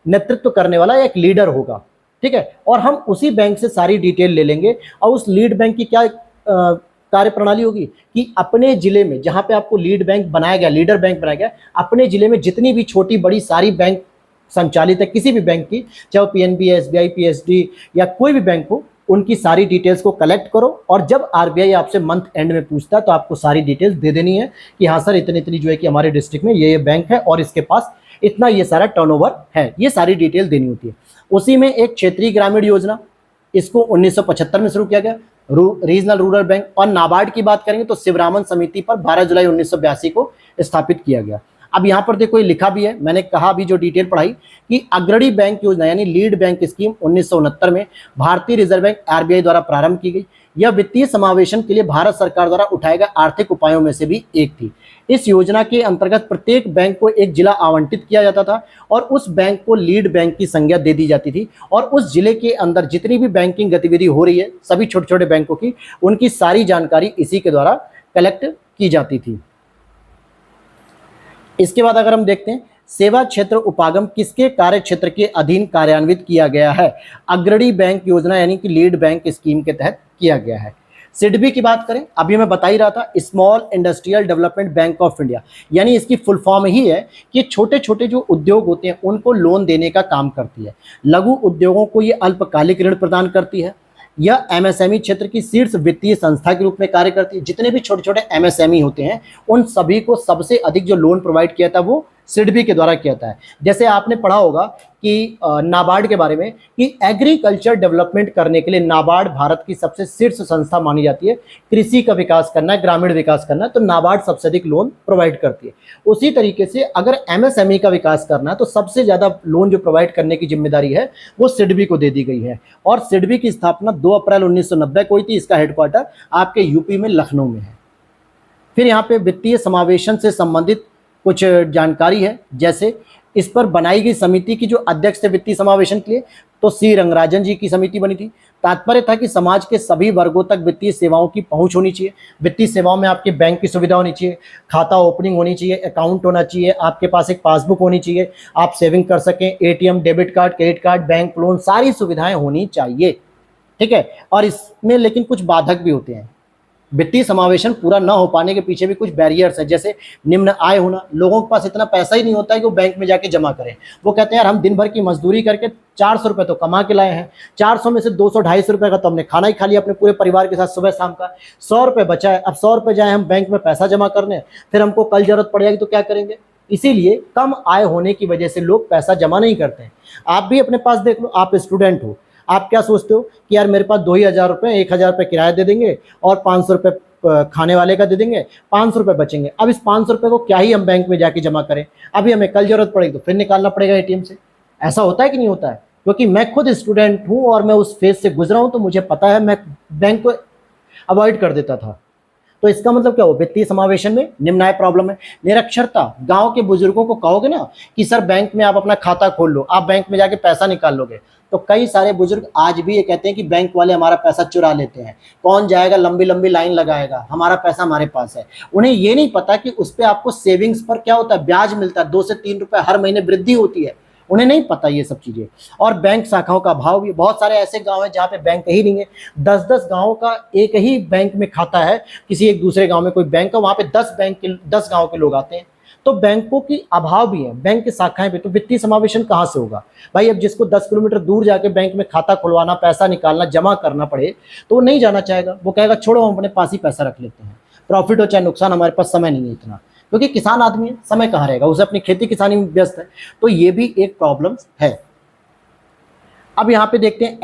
नेतृत्व करने वाला एक लीडर होगा, ठीक है, और हम उसी बैंक से सारी डिटेल ले लेंगे। और उस लीड बैंक की क्या कार्य प्रणाली होगी कि अपने जिले में जहां पे आपको लीड बैंक बनाया गया, लीडर बैंक बनाया गया, अपने जिले में जितनी भी छोटी बड़ी सारी बैंक संचालित है किसी भी बैंक की, चाहे पीएनबी, एसबीआई, पीएसडी या कोई भी बैंक हो, उनकी सारी डिटेल्स को कलेक्ट करो और जब आरबीआई आपसे मंथ एंड में पूछता है तो आपको सारी डिटेल्स दे देनी है कि हाँ सर इतनी इतनी जो है कि हमारे डिस्ट्रिक्ट में ये बैंक है और इसके पास इतना ये सारा टर्नओवर है, ये सारी डिटेल देनी होती है। उसी में एक क्षेत्रीय ग्रामीण योजना, इसको 1975 में शुरू किया गया, रीजनल रूरल बैंक। और नाबार्ड की बात करेंगे तो शिवरामन समिति पर 12 जुलाई 1982 को स्थापित किया गया। अब यहाँ पर देखो ये लिखा भी है, मैंने कहा अभी जो डिटेल पढ़ाई कि अग्रणी बैंक योजना यानी लीड बैंक स्कीम 1969 में भारतीय रिजर्व बैंक आरबीआई द्वारा प्रारंभ की गई। यह वित्तीय समावेशन के लिए भारत सरकार द्वारा उठाए गए आर्थिक उपायों में से भी एक थी। इस योजना के अंतर्गत प्रत्येक बैंक को एक जिला आवंटित किया जाता था और उस बैंक को लीड बैंक की संज्ञा दे दी जाती थी और उस जिले के अंदर जितनी भी बैंकिंग गतिविधि हो रही है सभी छोटे छोटे बैंकों की, उनकी सारी जानकारी इसी के द्वारा कलेक्ट की जाती थी। इसके बाद अगर हम देखते हैं सेवा क्षेत्र उपागम किसके कार्य क्षेत्र के अधीन कार्यान्वित किया गया है, अग्रणी बैंक योजना यानी कि लीड बैंक स्कीम के तहत किया गया है। सिडबी की बात करें, अभी मैं बता ही रहा था, small industrial development bank of India, यानी इसकी फुल फॉर्म ही है कि छोटे छोटे जो उद्योग होते हैं उनको लोन देने का काम करती है। लघु उद्योगों को ये अल्पकालिक ऋण प्रदान करती है। यह एमएसएमई क्षेत्र की शीर्ष वित्तीय संस्था के रूप में कार्य करती है। जितने भी छोटे छोटे एमएसएमई होते हैं उन सभी को सबसे अधिक जो लोन प्रोवाइड किया था वो सिडबी के द्वारा किया था। जैसे आपने पढ़ा होगा कि नाबार्ड के बारे में कि एग्रीकल्चर डेवलपमेंट करने के लिए नाबार्ड भारत की सबसे शीर्ष संस्था मानी जाती है। कृषि का विकास करना है, ग्रामीण विकास करना है तो नाबार्ड सबसे अधिक लोन प्रोवाइड करती है। उसी तरीके से अगर एमएसएमई का विकास करना है तो सबसे ज़्यादा लोन जो प्रोवाइड करने की जिम्मेदारी है वो सिडबी को दे दी गई है। और सिडबी की स्थापना 2 अप्रैल 1990 को हुई थी। इसका हेडक्वार्टर आपके यूपी में लखनऊ में है। फिर यहाँ पे वित्तीय समावेशन से संबंधित कुछ जानकारी है, जैसे इस पर बनाई गई समिति की जो अध्यक्ष थे वित्तीय समावेशन के लिए तो सी रंगराजन जी की समिति बनी थी। तात्पर्य था कि समाज के सभी वर्गों तक वित्तीय सेवाओं की पहुंच होनी चाहिए। वित्तीय सेवाओं में आपके बैंक की सुविधा होनी चाहिए, खाता ओपनिंग होनी चाहिए, अकाउंट होना चाहिए, आपके पास एक पासबुक होनी चाहिए, आप सेविंग कर सकें, ATM, debit card, credit card, bank loan, सारी सुविधाएं होनी चाहिए, ठीक है। और इसमें लेकिन कुछ बाधक भी होते हैं। वित्तीय समावेशन पूरा न हो पाने के पीछे भी कुछ बैरियर्स है, जैसे निम्न आय होना। लोगों के पास इतना पैसा ही नहीं होता है कि वो बैंक में जाके जमा करें। वो कहते हैं यार हम दिन भर की मजदूरी करके 400 रुपये तो कमा के लाए हैं, 400 में से 200-250 रुपये का तो हमने खाना ही खा लिया अपने पूरे परिवार के साथ सुबह शाम का, 100 रुपये बचा है। अब 100 रुपये जाए हम बैंक में पैसा जमा करने, फिर हमको कल जरूरत पड़ जाएगी तो क्या करेंगे। इसीलिए कम आय होने की वजह से लोग पैसा जमा नहीं करते हैं। आप भी अपने पास देख लो, आप स्टूडेंट हो, आप क्या सोचते हो कि यार मेरे पास 2,000 रुपये, 1,000 रुपये किराया दे देंगे और 500 रुपये खाने वाले का दे देंगे, 500 रुपये बचेंगे। अब इस 500 रुपये को क्या ही हम बैंक में जाके जमा करें, अभी हमें कल जरूरत पड़ेगी तो फिर निकालना पड़ेगा एटीएम से। ऐसा होता है कि नहीं होता है? क्योंकि मैं खुद स्टूडेंट हूँ और मैं उस फेज से गुजरा हूँ तो मुझे पता है, मैं बैंक को अवॉइड कर देता था। तो इसका मतलब क्या हो, वित्तीय समावेशन में निम्न आय प्रॉब्लम है। निरक्षरता, गांव के बुजुर्गों को कहोगे ना कि सर बैंक में आप अपना खाता खोल लो, आप बैंक में जाके पैसा निकाल लोगे, तो कई सारे बुजुर्ग आज भी ये कहते हैं कि बैंक वाले हमारा पैसा चुरा लेते हैं, कौन जाएगा लंबी लंबी लाइन लगाएगा, हमारा पैसा हमारे पास है। उन्हें ये नहीं पता कि उस पर आपको सेविंग्स पर क्या होता है, ब्याज मिलता है, 2 से 3 रुपए हर महीने वृद्धि होती है। उन्हें नहीं पता ये सब चीज़ें। और बैंक शाखाओं का अभाव भी, बहुत सारे ऐसे गांव हैं जहाँ पे बैंक ही नहीं है, 10-10 गाँव का एक ही बैंक में खाता है, किसी एक दूसरे गांव में कोई बैंक है, वहाँ पे 10 गाँव के लोग आते हैं। तो बैंकों की अभाव भी है, बैंक की शाखाएं भी, तो वित्तीय समावेशन कहाँ से होगा भाई? अब जिसको 10 किलोमीटर दूर जाके बैंक में खाता खुलवाना, पैसा निकालना, जमा करना पड़े, तो वो नहीं जाना चाहेगा, वो कहेगा छोड़ो हम अपने पास ही पैसा रख लेते हैं, प्रॉफिट हो चाहे नुकसान, हमारे पास समय नहीं है इतना, क्योंकि किसान आदमी है, समय कहाँ रहेगा, उसे अपनी खेती किसानी में व्यस्त है। तो ये भी एक प्रॉब्लम है। अब यहाँ पे देखते हैं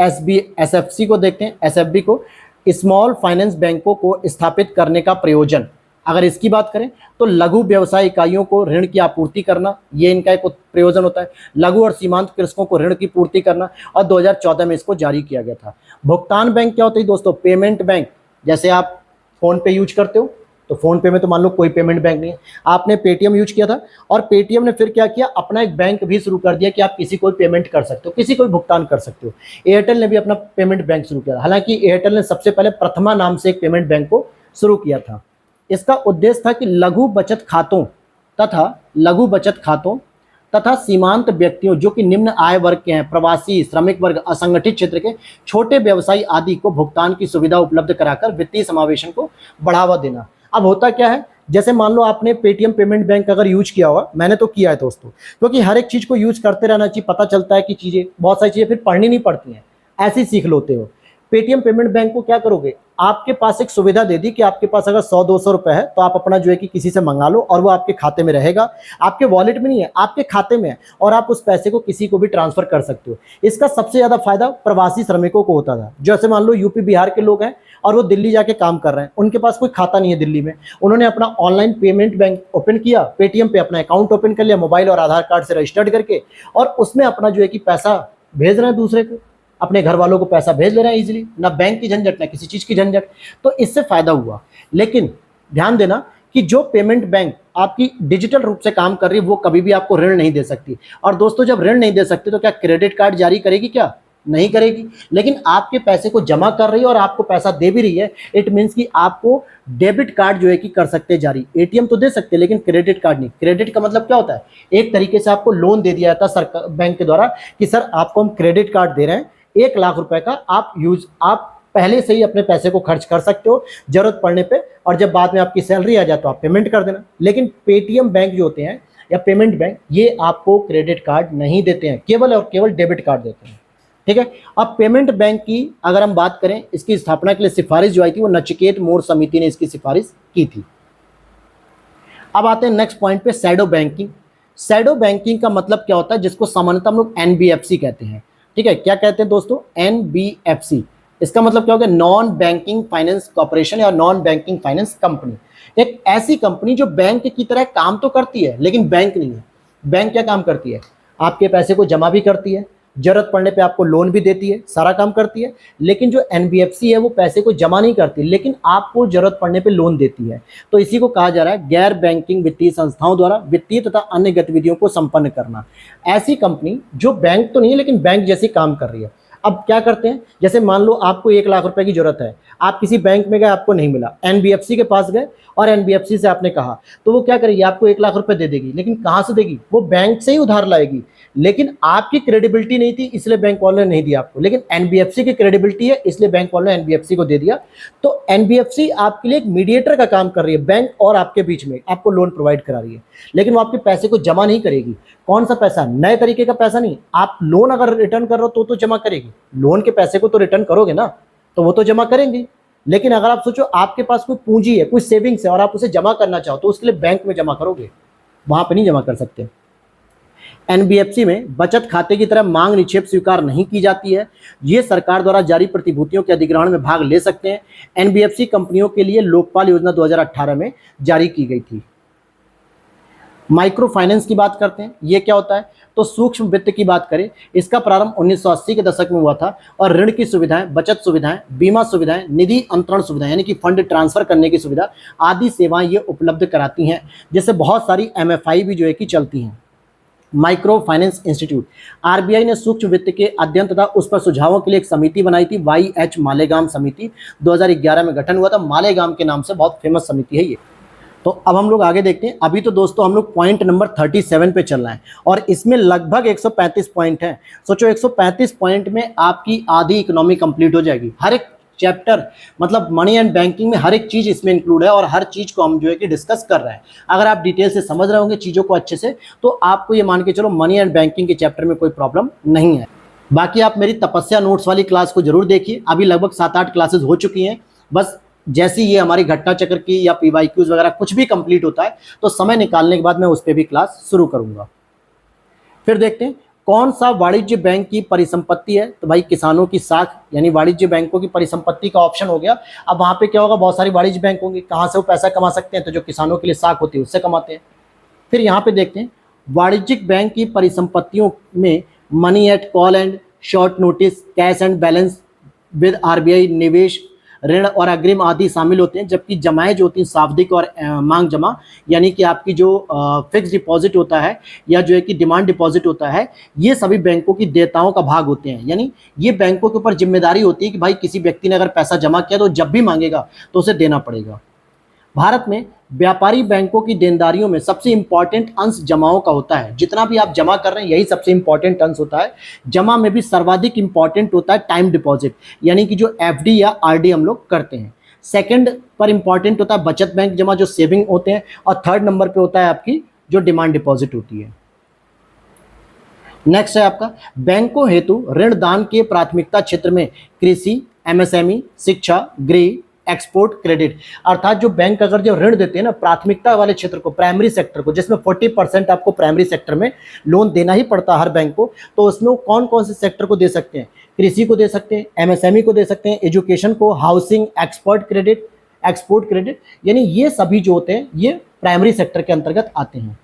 एसएफसी को, देखते हैं एसएफबी को, स्मॉल फाइनेंस बैंकों को स्थापित करने का प्रयोजन। अगर इसकी बात करें तो लघु व्यवसाय इकाइयों को ऋण की आपूर्ति करना, ये इनका एक प्रयोजन होता है। लघु और सीमांत कृषकों को ऋण की पूर्ति करना, और 2014 में इसको जारी किया गया था। भुगतान बैंक क्या होता है दोस्तों? Payment bank. जैसे आप फोन पे यूज करते हो, तो फोन पे में तो मान लो कोई पेमेंट बैंक नहीं है, आपने पेटीएम यूज किया था, और पेटीएम ने फिर क्या किया, अपना एक बैंक भी शुरू कर दिया कि आप किसी को पेमेंट कर सकते हो, किसी को भुगतान कर सकते हो। एयरटेल ने भी अपना पेमेंट बैंक शुरू किया, हालांकि एयरटेल ने सबसे पहले प्रथमा नाम से एक पेमेंट बैंक को शुरू किया था। इसका उद्देश्य था कि लघु बचत खातों तथा सीमांत व्यक्तियों जो कि निम्न आय वर्ग के हैं, प्रवासी, श्रमिक वर्ग, असंगठित क्षेत्र के छोटे व्यवसायी आदि को भुगतान की सुविधा उपलब्ध कराकर वित्तीय समावेशन को बढ़ावा देना। अब होता क्या है, जैसे मान लो आपने पेटीएम पेमेंट बैंक अगर यूज किया होगा, मैंने तो किया है दोस्तों, क्योंकि हर एक चीज को यूज करते रहना चाहिए, पता चलता है कि चीजें, बहुत सारी चीजें फिर पढ़नी नहीं पड़ती हैं, ऐसे ही सीख लोते हो। पेटीएम पेमेंट बैंक को क्या करोगे, आपके पास एक सुविधा दे दी कि आपके पास अगर 100-200 रुपए है तो आप अपना जो है कि किसी से मंगा लो, और वो आपके खाते में रहेगा, आपके वॉलेट में नहीं है, आपके खाते में है, और आप उस पैसे को किसी को भी ट्रांसफर कर सकते हो। इसका सबसे ज्यादा फायदा प्रवासी श्रमिकों को होता था। जैसे मान लो यूपी बिहार के लोग हैं और वो दिल्ली जाके काम कर रहे हैं, उनके पास कोई खाता नहीं है दिल्ली में, उन्होंने अपना ऑनलाइन पेमेंट बैंक ओपन किया, पेटीएम पे अपना अकाउंट ओपन कर लिया, मोबाइल और आधार कार्ड से रजिस्टर्ड करके, और उसमें अपना जो है कि पैसा भेज रहे हैं दूसरे को, अपने घर वालों को पैसा भेज ले रहे हैं इजीली, ना बैंक की झंझट, ना किसी चीज की झंझट। तो इससे फायदा हुआ। लेकिन ध्यान देना कि जो पेमेंट बैंक आपकी डिजिटल रूप से काम कर रही है, वो कभी भी आपको ऋण नहीं दे सकती। और दोस्तों, जब ऋण नहीं दे सकती तो क्या क्रेडिट कार्ड जारी करेगी? क्या नहीं करेगी। लेकिन आपके पैसे को जमा कर रही है और आपको पैसा दे भी रही है, इट मीन्स कि आपको डेबिट कार्ड जो है कि कर सकते हैं जारी। एटीएम तो दे सकते हैं लेकिन क्रेडिट कार्ड नहीं। क्रेडिट का मतलब क्या होता है, एक तरीके से आपको लोन दे दिया जाता है सरकार, बैंक के द्वारा, कि सर आपको हम क्रेडिट कार्ड दे रहे हैं 1 लाख रुपए का, आप पहले से ही अपने पैसे को खर्च कर सकते हो जरूरत पड़ने पे, और जब बाद में आपकी सैलरी आ जाए तो आप पेमेंट कर देना। लेकिन पेटीएम बैंक जो होते हैं या पेमेंट बैंक, ये आपको क्रेडिट कार्ड नहीं देते हैं, केवल और केवल डेबिट कार्ड देते हैं। ठीक है। अब पेमेंट बैंक की अगर हम बात करें, इसकी स्थापना के लिए सिफारिश जो आई थी वो नचिकेत मोर समिति ने इसकी सिफारिश की थी। अब आते हैं नेक्स्ट पॉइंट पे, शैडो बैंकिंग। शैडो बैंकिंग का मतलब क्या होता है, जिसको सामान्यतः हम लोग एनबीएफसी कहते हैं। ठीक है, क्या कहते हैं दोस्तों, एनबीएफसी। इसका मतलब क्या हो गया, नॉन बैंकिंग फाइनेंस कॉर्पोरेशन या नॉन बैंकिंग फाइनेंस कंपनी। एक ऐसी कंपनी जो बैंक की तरह काम तो करती है लेकिन बैंक नहीं है। बैंक क्या काम करती है, आपके पैसे को जमा भी करती है, जरूरत पड़ने पे आपको लोन भी देती है, सारा काम करती है। लेकिन जो एनबीएफसी है वो पैसे को जमा नहीं करती लेकिन आपको जरूरत पड़ने पे लोन देती है। तो इसी को कहा जा रहा है गैर बैंकिंग वित्तीय संस्थाओं द्वारा वित्तीय तथा अन्य गतिविधियों को संपन्न करना। ऐसी कंपनी जो बैंक तो नहीं है लेकिन बैंक जैसे काम कर रही है। अब क्या करते हैं, जैसे मान लो आपको 1 लाख रुपए की जरूरत है, आप किसी बैंक में गए, आपको नहीं मिला, एनबीएफसी के पास गए और एनबीएफसी से आपने कहा, तो वो क्या करेगी, आपको 1 लाख रुपए दे देगी। लेकिन कहाँ से देगी, वो बैंक से ही उधार लाएगी। लेकिन आपकी क्रेडिबिलिटी नहीं थी इसलिए बैंक वालों ने नहीं दिया आपको, लेकिन एनबीएफसी की क्रेडिबिलिटी है इसलिए बैंक वालों ने एनबीएफसी को दे दिया। तो एनबीएफसी आपके लिए एक मीडिएटर का काम कर रही है, बैंक और आपके बीच में, आपको लोन प्रोवाइड करा रही है। लेकिन वो आपके पैसे को जमा नहीं करेगी। कौन सा पैसा, नए तरीके का पैसा नहीं। आप लोन अगर रिटर्न कर रहे हो तो जमा करेगी, लोन के पैसे को तो रिटर्न करोगे ना, तो वो तो जमा करेंगी। लेकिन अगर आप सोचो आपके पास कोई पूंजी है, कोई सेविंग्स है और आप उसे जमा करना चाहो तो उसके लिए बैंक में जमा करोगे, वहां पे नहीं जमा कर सकते। एनबीएफसी में बचत खाते की तरह मांग निक्षेप स्वीकार नहीं की जाती है। ये सरकार द्वारा जारी प्रतिभूतियों के अधिग्रहण में भाग ले सकते हैं। एनबीएफसी कंपनियों के लिए लोकपाल योजना 2018 में जारी की गई थी। माइक्रो फाइनेंस की बात करते हैं, ये क्या होता है, तो सूक्ष्म वित्त की बात करें, इसका प्रारंभ 1980 के दशक में हुआ था और ऋण की सुविधाएं, बचत सुविधाएं, बीमा सुविधाएं, निधि अंतरण सुविधाएं यानी कि फंड ट्रांसफर करने की सुविधा आदि सेवाएं ये उपलब्ध कराती हैं, जिससे बहुत सारी एमएफआई भी जो है कि चलती हैं। माइक्रो फाइनेंस इंस्टीट्यूट, आरबीआई ने सूक्ष्म वित्त के अध्ययन तथा उस पर सुझावों के लिए एक समिति बनाई थी, YH मालेगाम समिति, 2011 में गठन हुआ था। मालेगाम के नाम से बहुत फेमस समिति है ये। तो अब हम लोग आगे देखते हैं। अभी तो दोस्तों हम लोग पॉइंट नंबर 37 पे चल रहे हैं और इसमें लगभग 135 पॉइंट हैं। सोचो 135 पॉइंट में आपकी आधी इकोनॉमी कंप्लीट हो जाएगी। हर एक चैप्टर मतलब मनी एंड बैंकिंग में हर एक चीज़ इसमें इंक्लूड है और हर चीज़ को हम जो है कि डिस्कस कर रहे हैं। अगर आप डिटेल से समझ रहे होंगे चीज़ों को अच्छे से तो आपको ये मान के चलो मनी एंड बैंकिंग के चैप्टर में कोई प्रॉब्लम नहीं है। बाकी आप मेरी तपस्या नोट्स वाली क्लास को जरूर देखिए। अभी लगभग 7-8 क्लासेस हो चुकी हैं। बस जैसे ये हमारी घटना चक्र की या PYQs वगैरह कुछ भी कंप्लीट होता है तो समय निकालने के बाद मैं उस पर भी क्लास शुरू करूंगा। फिर देखते हैं कौन सा वाणिज्य बैंक की परिसंपत्ति है। तो भाई किसानों की साख यानी वाणिज्य बैंकों की परिसंपत्ति का ऑप्शन हो गया। अब वहां पे क्या होगा, बहुत सारी वाणिज्य बैंक होंगे, कहाँ से वो पैसा कमा सकते हैं, तो जो किसानों के लिए साख होती है उससे कमाते हैं। फिर यहाँ पे देखते हैं वाणिज्यिक बैंक की परिसंपत्तियों में money at call and short notice, cash and balance with RBI, निवेश, ऋण और अग्रिम आदि शामिल होते हैं। जबकि जमाएं जो होती हैं सावधिक और मांग जमा यानी कि आपकी जो फिक्स डिपॉजिट होता है या जो है कि डिमांड डिपॉजिट होता है, ये सभी बैंकों की देयताओं का भाग होते हैं। यानी ये बैंकों के ऊपर जिम्मेदारी होती है कि भाई किसी व्यक्ति ने अगर पैसा जमा किया तो जब भी मांगेगा तो उसे देना पड़ेगा। भारत में व्यापारी बैंकों की देनदारियों में सबसे इंपॉर्टेंट अंश जमाओं का होता है। जितना भी आप जमा कर रहे हैं यही सबसे इंपॉर्टेंट अंश होता है। जमा में भी सर्वाधिक इंपॉर्टेंट होता है टाइम डिपॉजिट यानी कि जो FD या RD हम लोग करते हैं। सेकंड पर इंपॉर्टेंट होता है बचत बैंक जमा जो सेविंग होते हैं और थर्ड नंबर पे होता है आपकी जो डिमांड डिपॉजिट होती है। नेक्स्ट है आपका बैंकों हेतु ऋण दान के प्राथमिकता क्षेत्र में कृषि, MSME, शिक्षा, गृह, एक्सपोर्ट, क्रेडिट। अर्थात जो बैंक अगर जो ऋण देते हैं ना प्राथमिकता वाले क्षेत्र को, प्राइमरी सेक्टर को, जिसमें 40% आपको प्राइमरी सेक्टर में लोन देना ही पड़ता है हर बैंक को, तो उसमें वो कौन कौन से सेक्टर को दे सकते हैं, कृषि को दे सकते हैं, MSME को दे सकते हैं, एजुकेशन को, हाउसिंग, एक्सपोर्ट क्रेडिट यानी ये सभी जो होते हैं ये प्राइमरी सेक्टर के अंतर्गत आते हैं।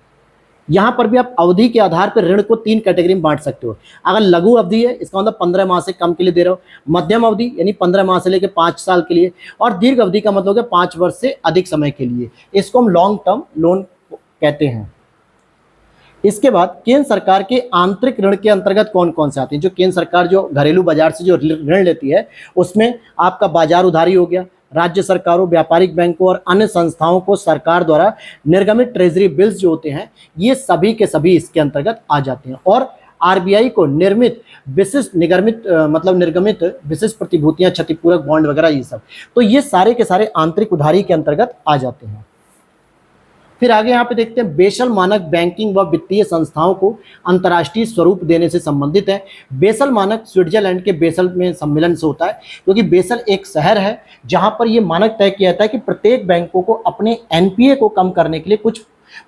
यहाँ पर भी आप अवधि के आधार पर ऋण को 3 कैटेगरी में बांट सकते हो। अगर लघु अवधि है इसका मतलब 15 माह से कम के लिए दे रहे हो, मध्यम अवधि यानी 15 माह से लेकर 5 साल के लिए, और दीर्घ अवधि का मतलब है 5 वर्ष से अधिक समय के लिए। इसको हम लॉन्ग टर्म लोन कहते हैं। इसके बाद केंद्र सरकार के आंतरिक ऋण के अंतर्गत कौन कौन से आते हैं। जो केंद्र सरकार जो घरेलू बाजार से जो ऋण लेती है उसमें आपका बाजार उधारी हो गया, राज्य सरकारों, व्यापारिक बैंकों और अन्य संस्थाओं को सरकार द्वारा निर्गमित ट्रेजरी बिल्स जो होते हैं ये सभी के सभी इसके अंतर्गत आ जाते हैं। और RBI को निर्गमित विशिष्ट प्रतिभूतियां, क्षतिपूरक बॉन्ड वगैरह ये सब, तो ये सारे के सारे आंतरिक उधारी के अंतर्गत आ जाते हैं। फिर आगे यहाँ पे देखते हैं बेसल मानक बैंकिंग व वित्तीय संस्थाओं को अंतर्राष्ट्रीय स्वरूप देने से संबंधित है। बेसल मानक स्विट्जरलैंड के बेसल में सम्मेलन से होता है क्योंकि बेसल एक शहर है जहाँ पर ये मानक तय किया जाता है कि प्रत्येक बैंकों को अपने NPA को कम करने के लिए कुछ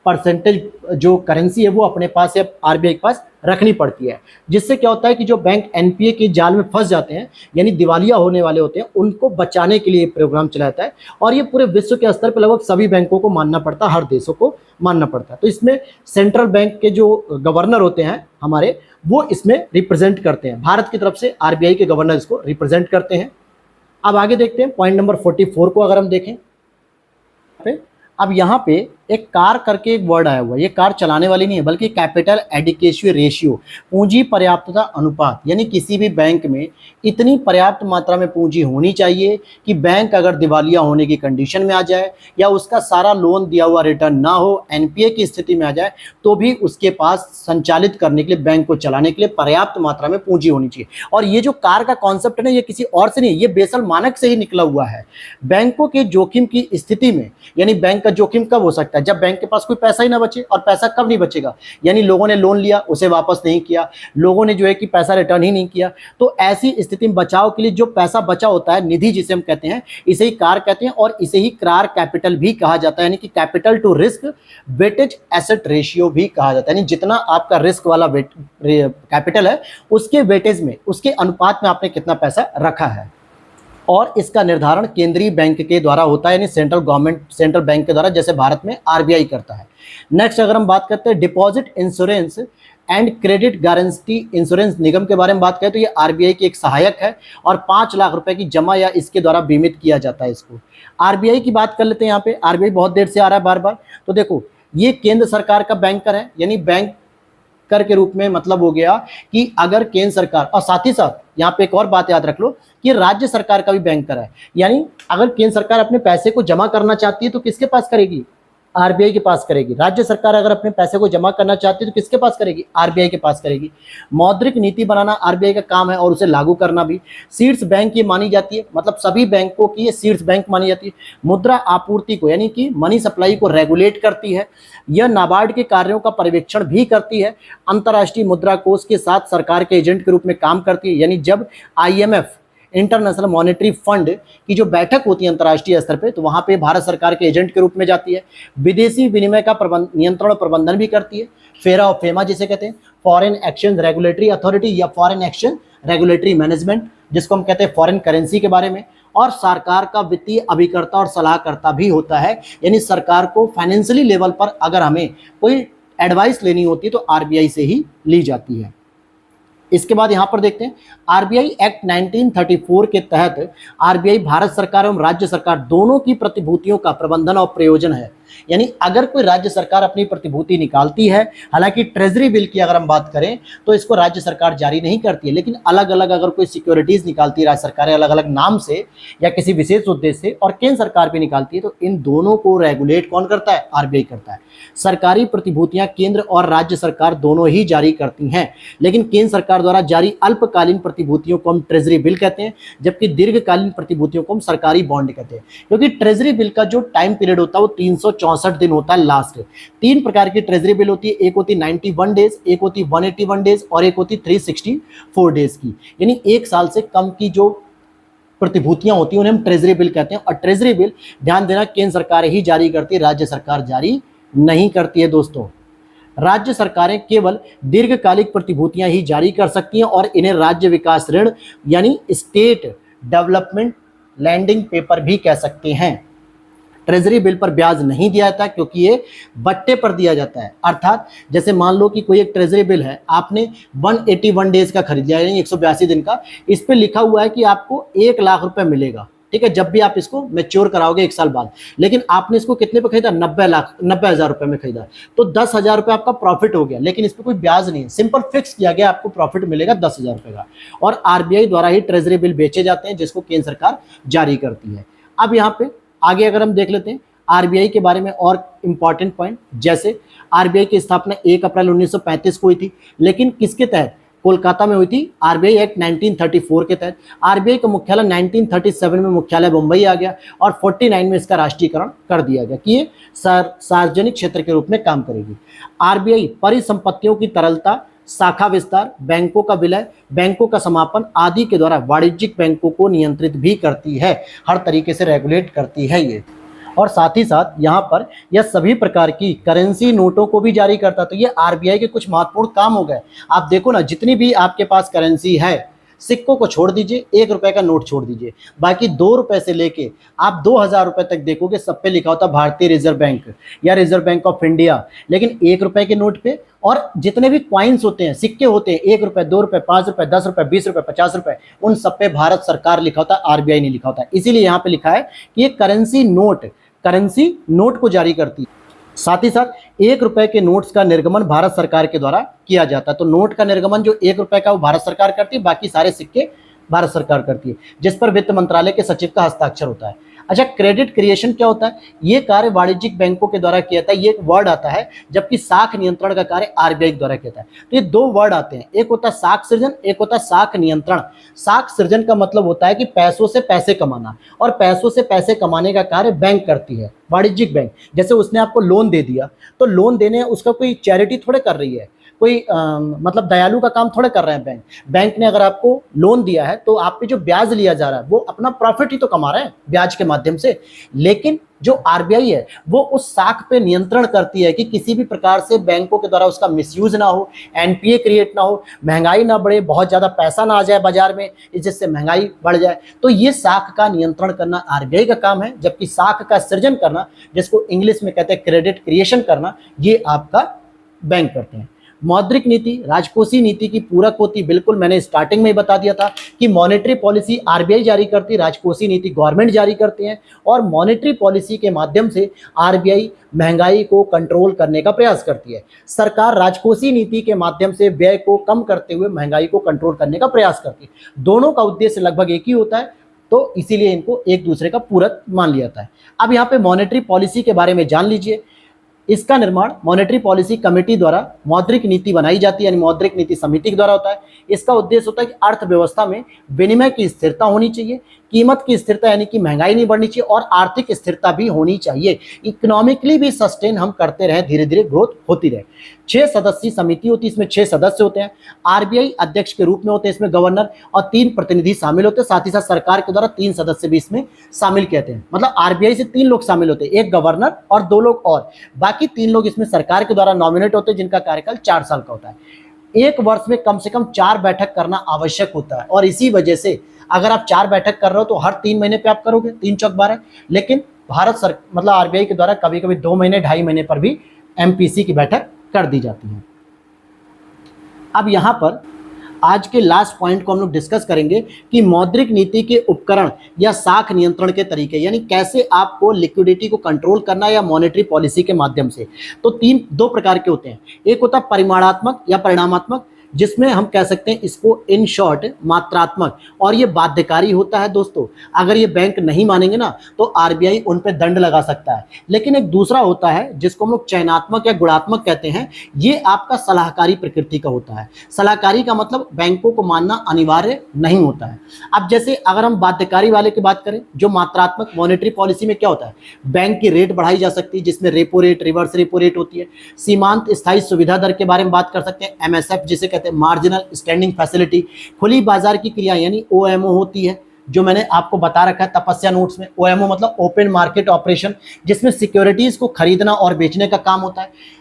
परसेंटेज जो करेंसी है वो अपने पास या RBI के पास रखनी पड़ती है। जिससे क्या होता है कि जो बैंक NPA के जाल में फंस जाते हैं यानी दिवालिया होने वाले होते हैं उनको बचाने के लिए ये प्रोग्राम चलाता है। और ये पूरे विश्व के स्तर पर लगभग सभी बैंकों को मानना पड़ता है, हर देशों को मानना पड़ता है। तो इसमें सेंट्रल बैंक के जो गवर्नर होते हैं हमारे वो इसमें रिप्रेजेंट करते हैं। भारत की तरफ से RBI के गवर्नर इसको रिप्रेजेंट करते हैं। अब आगे देखते हैं पॉइंट नंबर 44 को अगर हम देखें। अब यहाँ पे एक कार करके एक वर्ड आया हुआ है। ये कार चलाने वाली नहीं है बल्कि कैपिटल एडिक्वेसी रेशियो, पूंजी पर्याप्तता अनुपात, यानी किसी भी बैंक में इतनी पर्याप्त मात्रा में पूंजी होनी चाहिए कि बैंक अगर दिवालिया होने की कंडीशन में आ जाए या उसका सारा लोन दिया हुआ रिटर्न ना हो, NPA की स्थिति में आ जाए, तो भी उसके पास संचालित करने के लिए, बैंक को चलाने के लिए पर्याप्त मात्रा में पूंजी होनी चाहिए। और ये जो कार का कॉन्सेप्ट है ना ये किसी और से नहीं, ये बेसल मानक से ही निकला हुआ है। बैंकों के जोखिम की स्थिति में, यानी बैंक का जोखिम कब हो सकता है, जब बैंक के पास कोई पैसा ही ना बचे। और पैसा कब नहीं बचेगा, यानी लोगों ने लोन लिया उसे वापस नहीं किया, लोगों ने जो है कि पैसा रिटर्न ही नहीं किया। तो ऐसी स्थिति में बचाव के लिए जो पैसा बचा होता है, निधि जिसे हम कहते हैं, इसे ही कार कहते हैं और इसे ही क्रार कैपिटल भी कहा जाता है, यानी कि capital to risk weightage asset ratio भी कहा जाता है। यानी जितना आपका रिस्क वाला कैपिटल है उसके वेटेज में, उसके अनुपात में आपने कितना पैसा रखा है। और इसका निर्धारण केंद्रीय बैंक के द्वारा होता है, यानी सेंट्रल बैंक के द्वारा, जैसे भारत में RBI करता है। नेक्स्ट अगर हम बात करते हैं deposit insurance and credit guarantee insurance निगम के बारे में बात करें तो ये RBI की एक सहायक है और 5 लाख रुपए की जमा या इसके द्वारा बीमित किया जाता है इसको। RBI की बात कर लेते हैं। यहाँ पे RBI बहुत देर से आ रहा है बार बार, तो देखो ये केंद्र सरकार का बैंकर है, यानी बैंक कर के रूप में मतलब हो गया कि अगर केंद्र सरकार, और साथ ही साथ यहाँ पे एक और बात याद रख लो कि राज्य सरकार का भी बैंकर है। यानी अगर केंद्र सरकार अपने पैसे को जमा करना चाहती है तो किसके पास करेगी, आरबीआई के पास करेगी। राज्य सरकार अगर अपने पैसे को जमा करना चाहती है तो किसके पास करेगी? आरबीआई के पास करेगी। मौद्रिक नीति बनाना आरबीआई का काम है और उसे लागू करना भी। शीर्ष बैंक ये मानी जाती है, मतलब सभी बैंकों की ये शीर्ष बैंक मानी जाती है। मुद्रा आपूर्ति को यानी कि मनी सप्लाई को रेगुलेट करती है। यह नाबार्ड के कार्यों का पर्यवेक्षण भी करती है। अंतर्राष्ट्रीय मुद्रा कोष के साथ सरकार के एजेंट के रूप में काम करती है, यानी जब आईएमएफ इंटरनेशनल मॉनेटरी फंड की जो बैठक होती है अंतर्राष्ट्रीय स्तर पे, तो वहां पे भारत सरकार के एजेंट के रूप में जाती है। विदेशी विनिमय का नियंत्रण और प्रबंधन भी करती है। फेरा और फेमा जिसे कहते हैं, फॉरेन एक्सचेंज रेगुलेटरी अथॉरिटी या फॉरेन एक्सचेंज रेगुलेटरी मैनेजमेंट, जिसको हम कहते हैं फॉरेन करेंसी के बारे में। और सरकार का वित्तीय अभिकर्ता और सलाहकर्ता भी होता है, यानी सरकार को फाइनेंशियली लेवल पर अगर हमें कोई एडवाइस लेनी होती है तो आरबीआई से ही ली जाती है। इसके बाद यहां पर देखते हैं आरबीआई एक्ट 1934 के तहत आरबीआई भारत सरकार एवं राज्य सरकार दोनों की प्रतिभूतियों का प्रबंधन और प्रयोजन है। यानी अगर कोई राज्य सरकार अपनी प्रतिभूति निकालती है, हालांकि ट्रेजरी बिल की अगर हम बात करें तो इसको राज्य सरकार जारी नहीं करती है, लेकिन अलग अलग अगर कोई सिक्योरिटीज निकालती है राज्य सरकारें अलग अलग नाम से या किसी विशेष उद्देश्य से, और केंद्र सरकार भी निकालती है, तो इन दोनों को रेगुलेट कौन करता है? आरबीआई करता है। सरकारी प्रतिभूतियां केंद्र और राज्य सरकार दोनों ही जारी करती हैं, लेकिन केंद्र सरकार द्वारा जारी अल्पकालीन प्रतिभूतियों को हम ट्रेजरी बिल कहते हैं, जबकि दीर्घकालीन प्रतिभूतियों को हम सरकारी बॉन्ड कहते हैं। क्योंकि ट्रेजरी बिल का जो टाइम पीरियड होता है वो 364 दिन होता है लास्ट। 3 प्रकार की ट्रेजरी बिल होती है, एक होती 91 डेज, एक होती 181 डेज और एक होती 364 डेज की। यानी 1 साल से कम की जो प्रतिभूतियां होती हैं उन्हें हम ट्रेजरी बिल कहते हैं। और ट्रेजरी बिल ध्यान देना केंद्र सरकार ही जारी करती है, राज्य सरकार जारी नहीं करती है दोस्तों। राज्य सरकारें केवल दीर्घकालिक प्रतिभूतियां ही जारी कर सकती हैं और इन्हें राज्य विकास ऋण यानी स्टेट डेवलपमेंट लैंडिंग पेपर भी कह सकते हैं। ट्रेजरी बिल पर ब्याज नहीं दिया जाता क्योंकि ये बट्टे पर दिया जाता है। अर्थात जैसे मान लो कि कोई एक ट्रेजरी बिल है, आपने 181 डेज का खरीद लिया यानी 182 दिन का, इस पे लिखा हुआ है कि आपको 1 लाख रुपए मिलेगा, ठीक है, जब भी आप इसको मैच्योर कराओगे 1 साल बाद। लेकिन आपने इसको कितने पे खरीदा? 90,000 रुपए में खरीदा, तो 10,000 रुपए आपका प्रॉफिट हो गया, लेकिन इस पर कोई ब्याज नहीं है, सिंपल फिक्स किया गया आपको प्रॉफिट मिलेगा 10,000 रुपए का। और आरबीआई द्वारा ही ट्रेजरी बिल बेचे जाते हैं जिसको केंद्र सरकार जारी करती है। अब यहाँ पे आगे अगर हम देख लेते हैं आरबीआई के बारे में और इंपॉर्टेंट पॉइंट, जैसे आरबीआई की स्थापना 1 अप्रैल 1935 को हुई थी, लेकिन किसके तहत? कोलकाता में हुई थी, आरबीआई एक्ट 1934 के तहत। आरबीआई का मुख्यालय 1937 में मुख्यालय मुंबई आ गया और 49 में इसका राष्ट्रीयकरण कर दिया गया कि ये सार्वजनिक क्षेत्र के रूप में काम करेगी। आरबीआई परिसंपत्तियों की तरलता, शाखा विस्तार, बैंकों का विलय, बैंकों का समापन आदि के द्वारा वाणिज्यिक बैंकों को नियंत्रित भी करती है, हर तरीके से रेगुलेट करती है ये। और साथ ही साथ यहाँ पर यह सभी प्रकार की करेंसी नोटों को भी जारी करता है। तो ये आरबीआई के कुछ महत्वपूर्ण काम हो गए। आप देखो ना, जितनी भी आपके पास करेंसी है, सिक्कों को छोड़ दीजिए, 1 रुपए का नोट छोड़ दीजिए, बाकी 2 रुपए से लेके आप 2,000 रुपए तक देखोगे सब पे लिखा होता भारतीय रिजर्व बैंक या रिजर्व बैंक ऑफ इंडिया। लेकिन 1 रुपए के नोट पे और जितने भी क्वाइंस होते हैं, सिक्के होते हैं, 1 रुपए, 2 रुपए, 5 रुपए, 10 रुपए, 20 रुपए, 50 रुपए, उन सब पे भारत सरकार लिखा होता है, आरबीआई नहीं लिखा होता है। इसीलिए यहाँ पे लिखा है कि ये करेंसी नोट को जारी करती है। साथ ही साथ 1 रुपए के नोट्स का निर्गमन भारत सरकार के द्वारा किया जाता है। तो नोट का निर्गमन जो 1 रुपए का वो भारत सरकार करती है, बाकी सारे सिक्के भारत सरकार करती है, जिस पर वित्त मंत्रालय के सचिव का हस्ताक्षर होता है। अच्छा, क्रेडिट क्रिएशन क्या होता है? ये कार्य वाणिज्यिक बैंकों के द्वारा किया जाता है, ये एक वर्ड आता है, जबकि साख नियंत्रण का कार्य आरबीआई द्वारा किया जाता है। तो ये 2 वर्ड आते हैं, एक होता है साख सृजन, एक होता है साख नियंत्रण। साख सृजन का मतलब होता है कि पैसों से पैसे कमाना, और पैसों से पैसे कमाने का कार्य बैंक करती है, वाणिज्यिक बैंक। जैसे उसने आपको लोन दे दिया, तो लोन देने उसका कोई चैरिटी थोड़े कर रही है, कोई मतलब दयालु का काम थोड़े कर रहे हैं बैंक। बैंक ने अगर आपको लोन दिया है तो आप पे जो ब्याज लिया जा रहा है वो अपना प्रॉफिट ही तो कमा रहे हैं ब्याज के माध्यम से। लेकिन जो आरबीआई है वो उस साख पे नियंत्रण करती है कि किसी भी प्रकार से बैंकों के द्वारा उसका मिसयूज ना हो, एनपीए क्रिएट ना हो, महंगाई ना बढ़े, बहुत ज़्यादा पैसा ना आ जाए बाजार में जिससे महंगाई बढ़ जाए। तो ये साख का नियंत्रण करना आरबीआई का काम है, जबकि साख का सृजन करना, जिसको इंग्लिश में कहते हैं क्रेडिट क्रिएशन करना, ये आपका बैंक करते हैं। मौद्रिक नीति राजकोषीय नीति की पूरक होती, बिल्कुल मैंने स्टार्टिंग में ही बता दिया था कि मॉनेटरी पॉलिसी आरबीआई जारी करती है, राजकोषीय नीति गवर्नमेंट जारी करते हैं, और मॉनेटरी पॉलिसी के माध्यम से आरबीआई महंगाई को कंट्रोल करने का प्रयास करती है। सरकार राजकोषीय नीति के माध्यम से व्यय को कम करते हुए महंगाई को कंट्रोल करने का प्रयास करती है। दोनों का उद्देश्य लगभग एक ही होता है, तो इसीलिए इनको एक दूसरे का पूरक मान लिया जाता है। अब यहाँ पे मॉनेटरी पॉलिसी के बारे में जान लीजिए। इसका निर्माण मॉनेटरी पॉलिसी कमेटी द्वारा मौद्रिक नीति बनाई जाती है, यानी मौद्रिक नीति समिति के द्वारा होता है। इसका उद्देश्य होता है कि अर्थव्यवस्था में विनिमय की स्थिरता होनी चाहिए, कीमत की स्थिरता यानी कि महंगाई नहीं बढ़नी चाहिए और आर्थिक स्थिरता भी होनी चाहिए, इकोनॉमिकली भी सस्टेन हम करते रहे, धीरे धीरे ग्रोथ होती रहे। 6 सदस्यीय समिति होती है, इसमें 6 सदस्य होते हैं। आरबीआई अध्यक्ष के रूप में होते हैं इसमें गवर्नर और 3 प्रतिनिधि शामिल होते हैं, साथ ही साथ सरकार के द्वारा 3 सदस्य भी इसमें शामिल कहते हैं। मतलब आरबीआई से 3 लोग शामिल होते हैं, एक गवर्नर और 2 लोग और, बाकी 3 लोग इसमें सरकार के द्वारा नॉमिनेट होते हैं, जिनका कार्यकाल 4 साल का होता है। एक वर्ष में कम से कम 4 बैठक करना आवश्यक होता है और इसी वजह से अगर आप 4 बैठक कर रहे हो तो हर 3 महीने पे आप करोगे, 3 चौक 12। लेकिन मतलब आरबीआई के द्वारा कभी कभी 2 महीने 2.5 महीने पर भी एमपीसी की बैठक कर दी जाती है। अब यहां पर आज के लास्ट पॉइंट को हम लोग डिस्कस करेंगे कि मौद्रिक नीति के उपकरण या साख नियंत्रण के तरीके, यानी कैसे आपको लिक्विडिटी को कंट्रोल करना या मॉनेटरी पॉलिसी के माध्यम से। तो 2 प्रकार के होते हैं, एक होता है परिमाणात्मक या परिणामात्मक, जिसमें हम कह सकते हैं इसको इन शॉर्ट मात्रात्मक, और ये बाध्यकारी होता है दोस्तों। अगर ये बैंक नहीं मानेंगे ना तो आरबीआई उन पर दंड लगा सकता है। लेकिन एक दूसरा होता है जिसको हम लोग चयनात्मक या गुणात्मक कहते हैं, ये आपका सलाहकारी प्रकृति का होता है। सलाहकारी का मतलब बैंकों को मानना अनिवार्य नहीं होता है। अब जैसे अगर हम बाध्यकारी वाले की बात करें, जो मात्रात्मक मॉनेटरी पॉलिसी में क्या होता है, बैंक की रेट बढ़ाई जा सकती है, जिसमें repo rate, reverse repo rate होती है। सीमांत स्थायी सुविधा दर के बारे में बात कर सकते हैं, एमएसएफ जिसे कहते हैं, मार्जिनल स्टैंडिंग फैसिलिटी। खुली बाजार की क्रिया यानी ओएमओ होती है, जो मैंने आपको बता रखा है तपस्या नोट्स में। ओएमओ मतलब ओपन मार्केट ऑपरेशन, जिसमें सिक्योरिटीज को खरीदना और बेचने का काम होता है।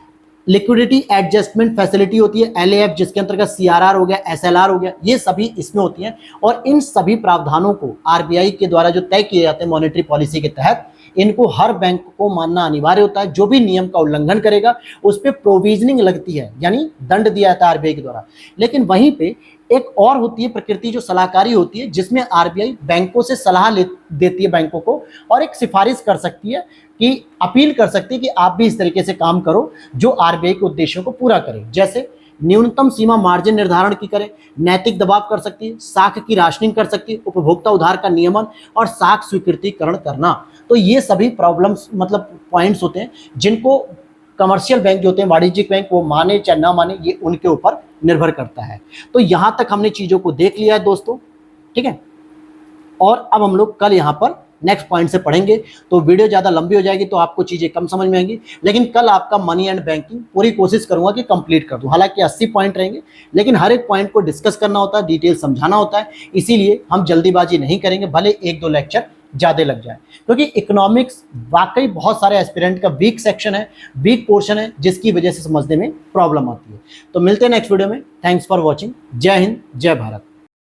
लिक्विडिटी एडजस्टमेंट फैसिलिटी होती है, एलएएफ, जिसके अंतर्गत सीआरआर हो गया, एसएलआर हो गया, ये सभी इसमें होती हैं। और इन सभी प्रावधानों को आरबीआई के द्वारा जो तय किए जाते हैं मॉनेटरी पॉलिसी के तहत, इनको हर बैंक को मानना अनिवार्य होता है। जो भी नियम का उल्लंघन करेगा उस पर प्रोविजनिंग लगती है, यानी दंड दिया जाता है आरबीआई के द्वारा। लेकिन वहीं पे एक और होती है प्रकृति जो सलाहकारी होती है, जिसमें आरबीआई बैंकों से सलाह देती है बैंकों को, और एक सिफारिश कर सकती है कि अपील कर सकती है कि आप भी इस तरीके से काम करो जो आरबीआई के उद्देश्यों को पूरा करे। जैसे न्यूनतम सीमा मार्जिन निर्धारण की करे, नैतिक दबाव कर सकती है, साख की राशनिंग कर सकती है, उपभोक्ता उधार का नियमन और साख स्वीकृतिकरण करना। तो ये सभी प्रॉब्लम्स मतलब पॉइंट्स होते हैं जिनको कमर्शियल बैंक जो होते हैं, वाणिज्यिक बैंक, वो माने चाहे ना माने, ये उनके ऊपर निर्भर करता है। तो यहाँ तक हमने चीज़ों को देख लिया है दोस्तों, ठीक है। और अब हम लोग कल यहाँ पर नेक्स्ट पॉइंट से पढ़ेंगे, तो वीडियो ज़्यादा लंबी हो जाएगी तो आपको चीज़ें कम समझ में आएंगी। लेकिन कल आपका मनी एंड बैंकिंग पूरी कोशिश करूंगा कि कंप्लीट कर दूं। हालांकि 80 पॉइंट रहेंगे, लेकिन हर एक पॉइंट को डिस्कस करना होता है, डिटेल समझाना होता है, इसीलिए हम जल्दीबाजी नहीं करेंगे, भले 1-2 लेक्चर ज़्यादा लग जाए। क्योंकि इकोनॉमिक्स वाकई बहुत सारे एस्पिरेंट का वीक सेक्शन है, वीक पोर्शन है, जिसकी वजह से समझने में प्रॉब्लम आती है। तो मिलते हैं नेक्स्ट वीडियो में। Thanks for watching. जय हिंद, जय भारत।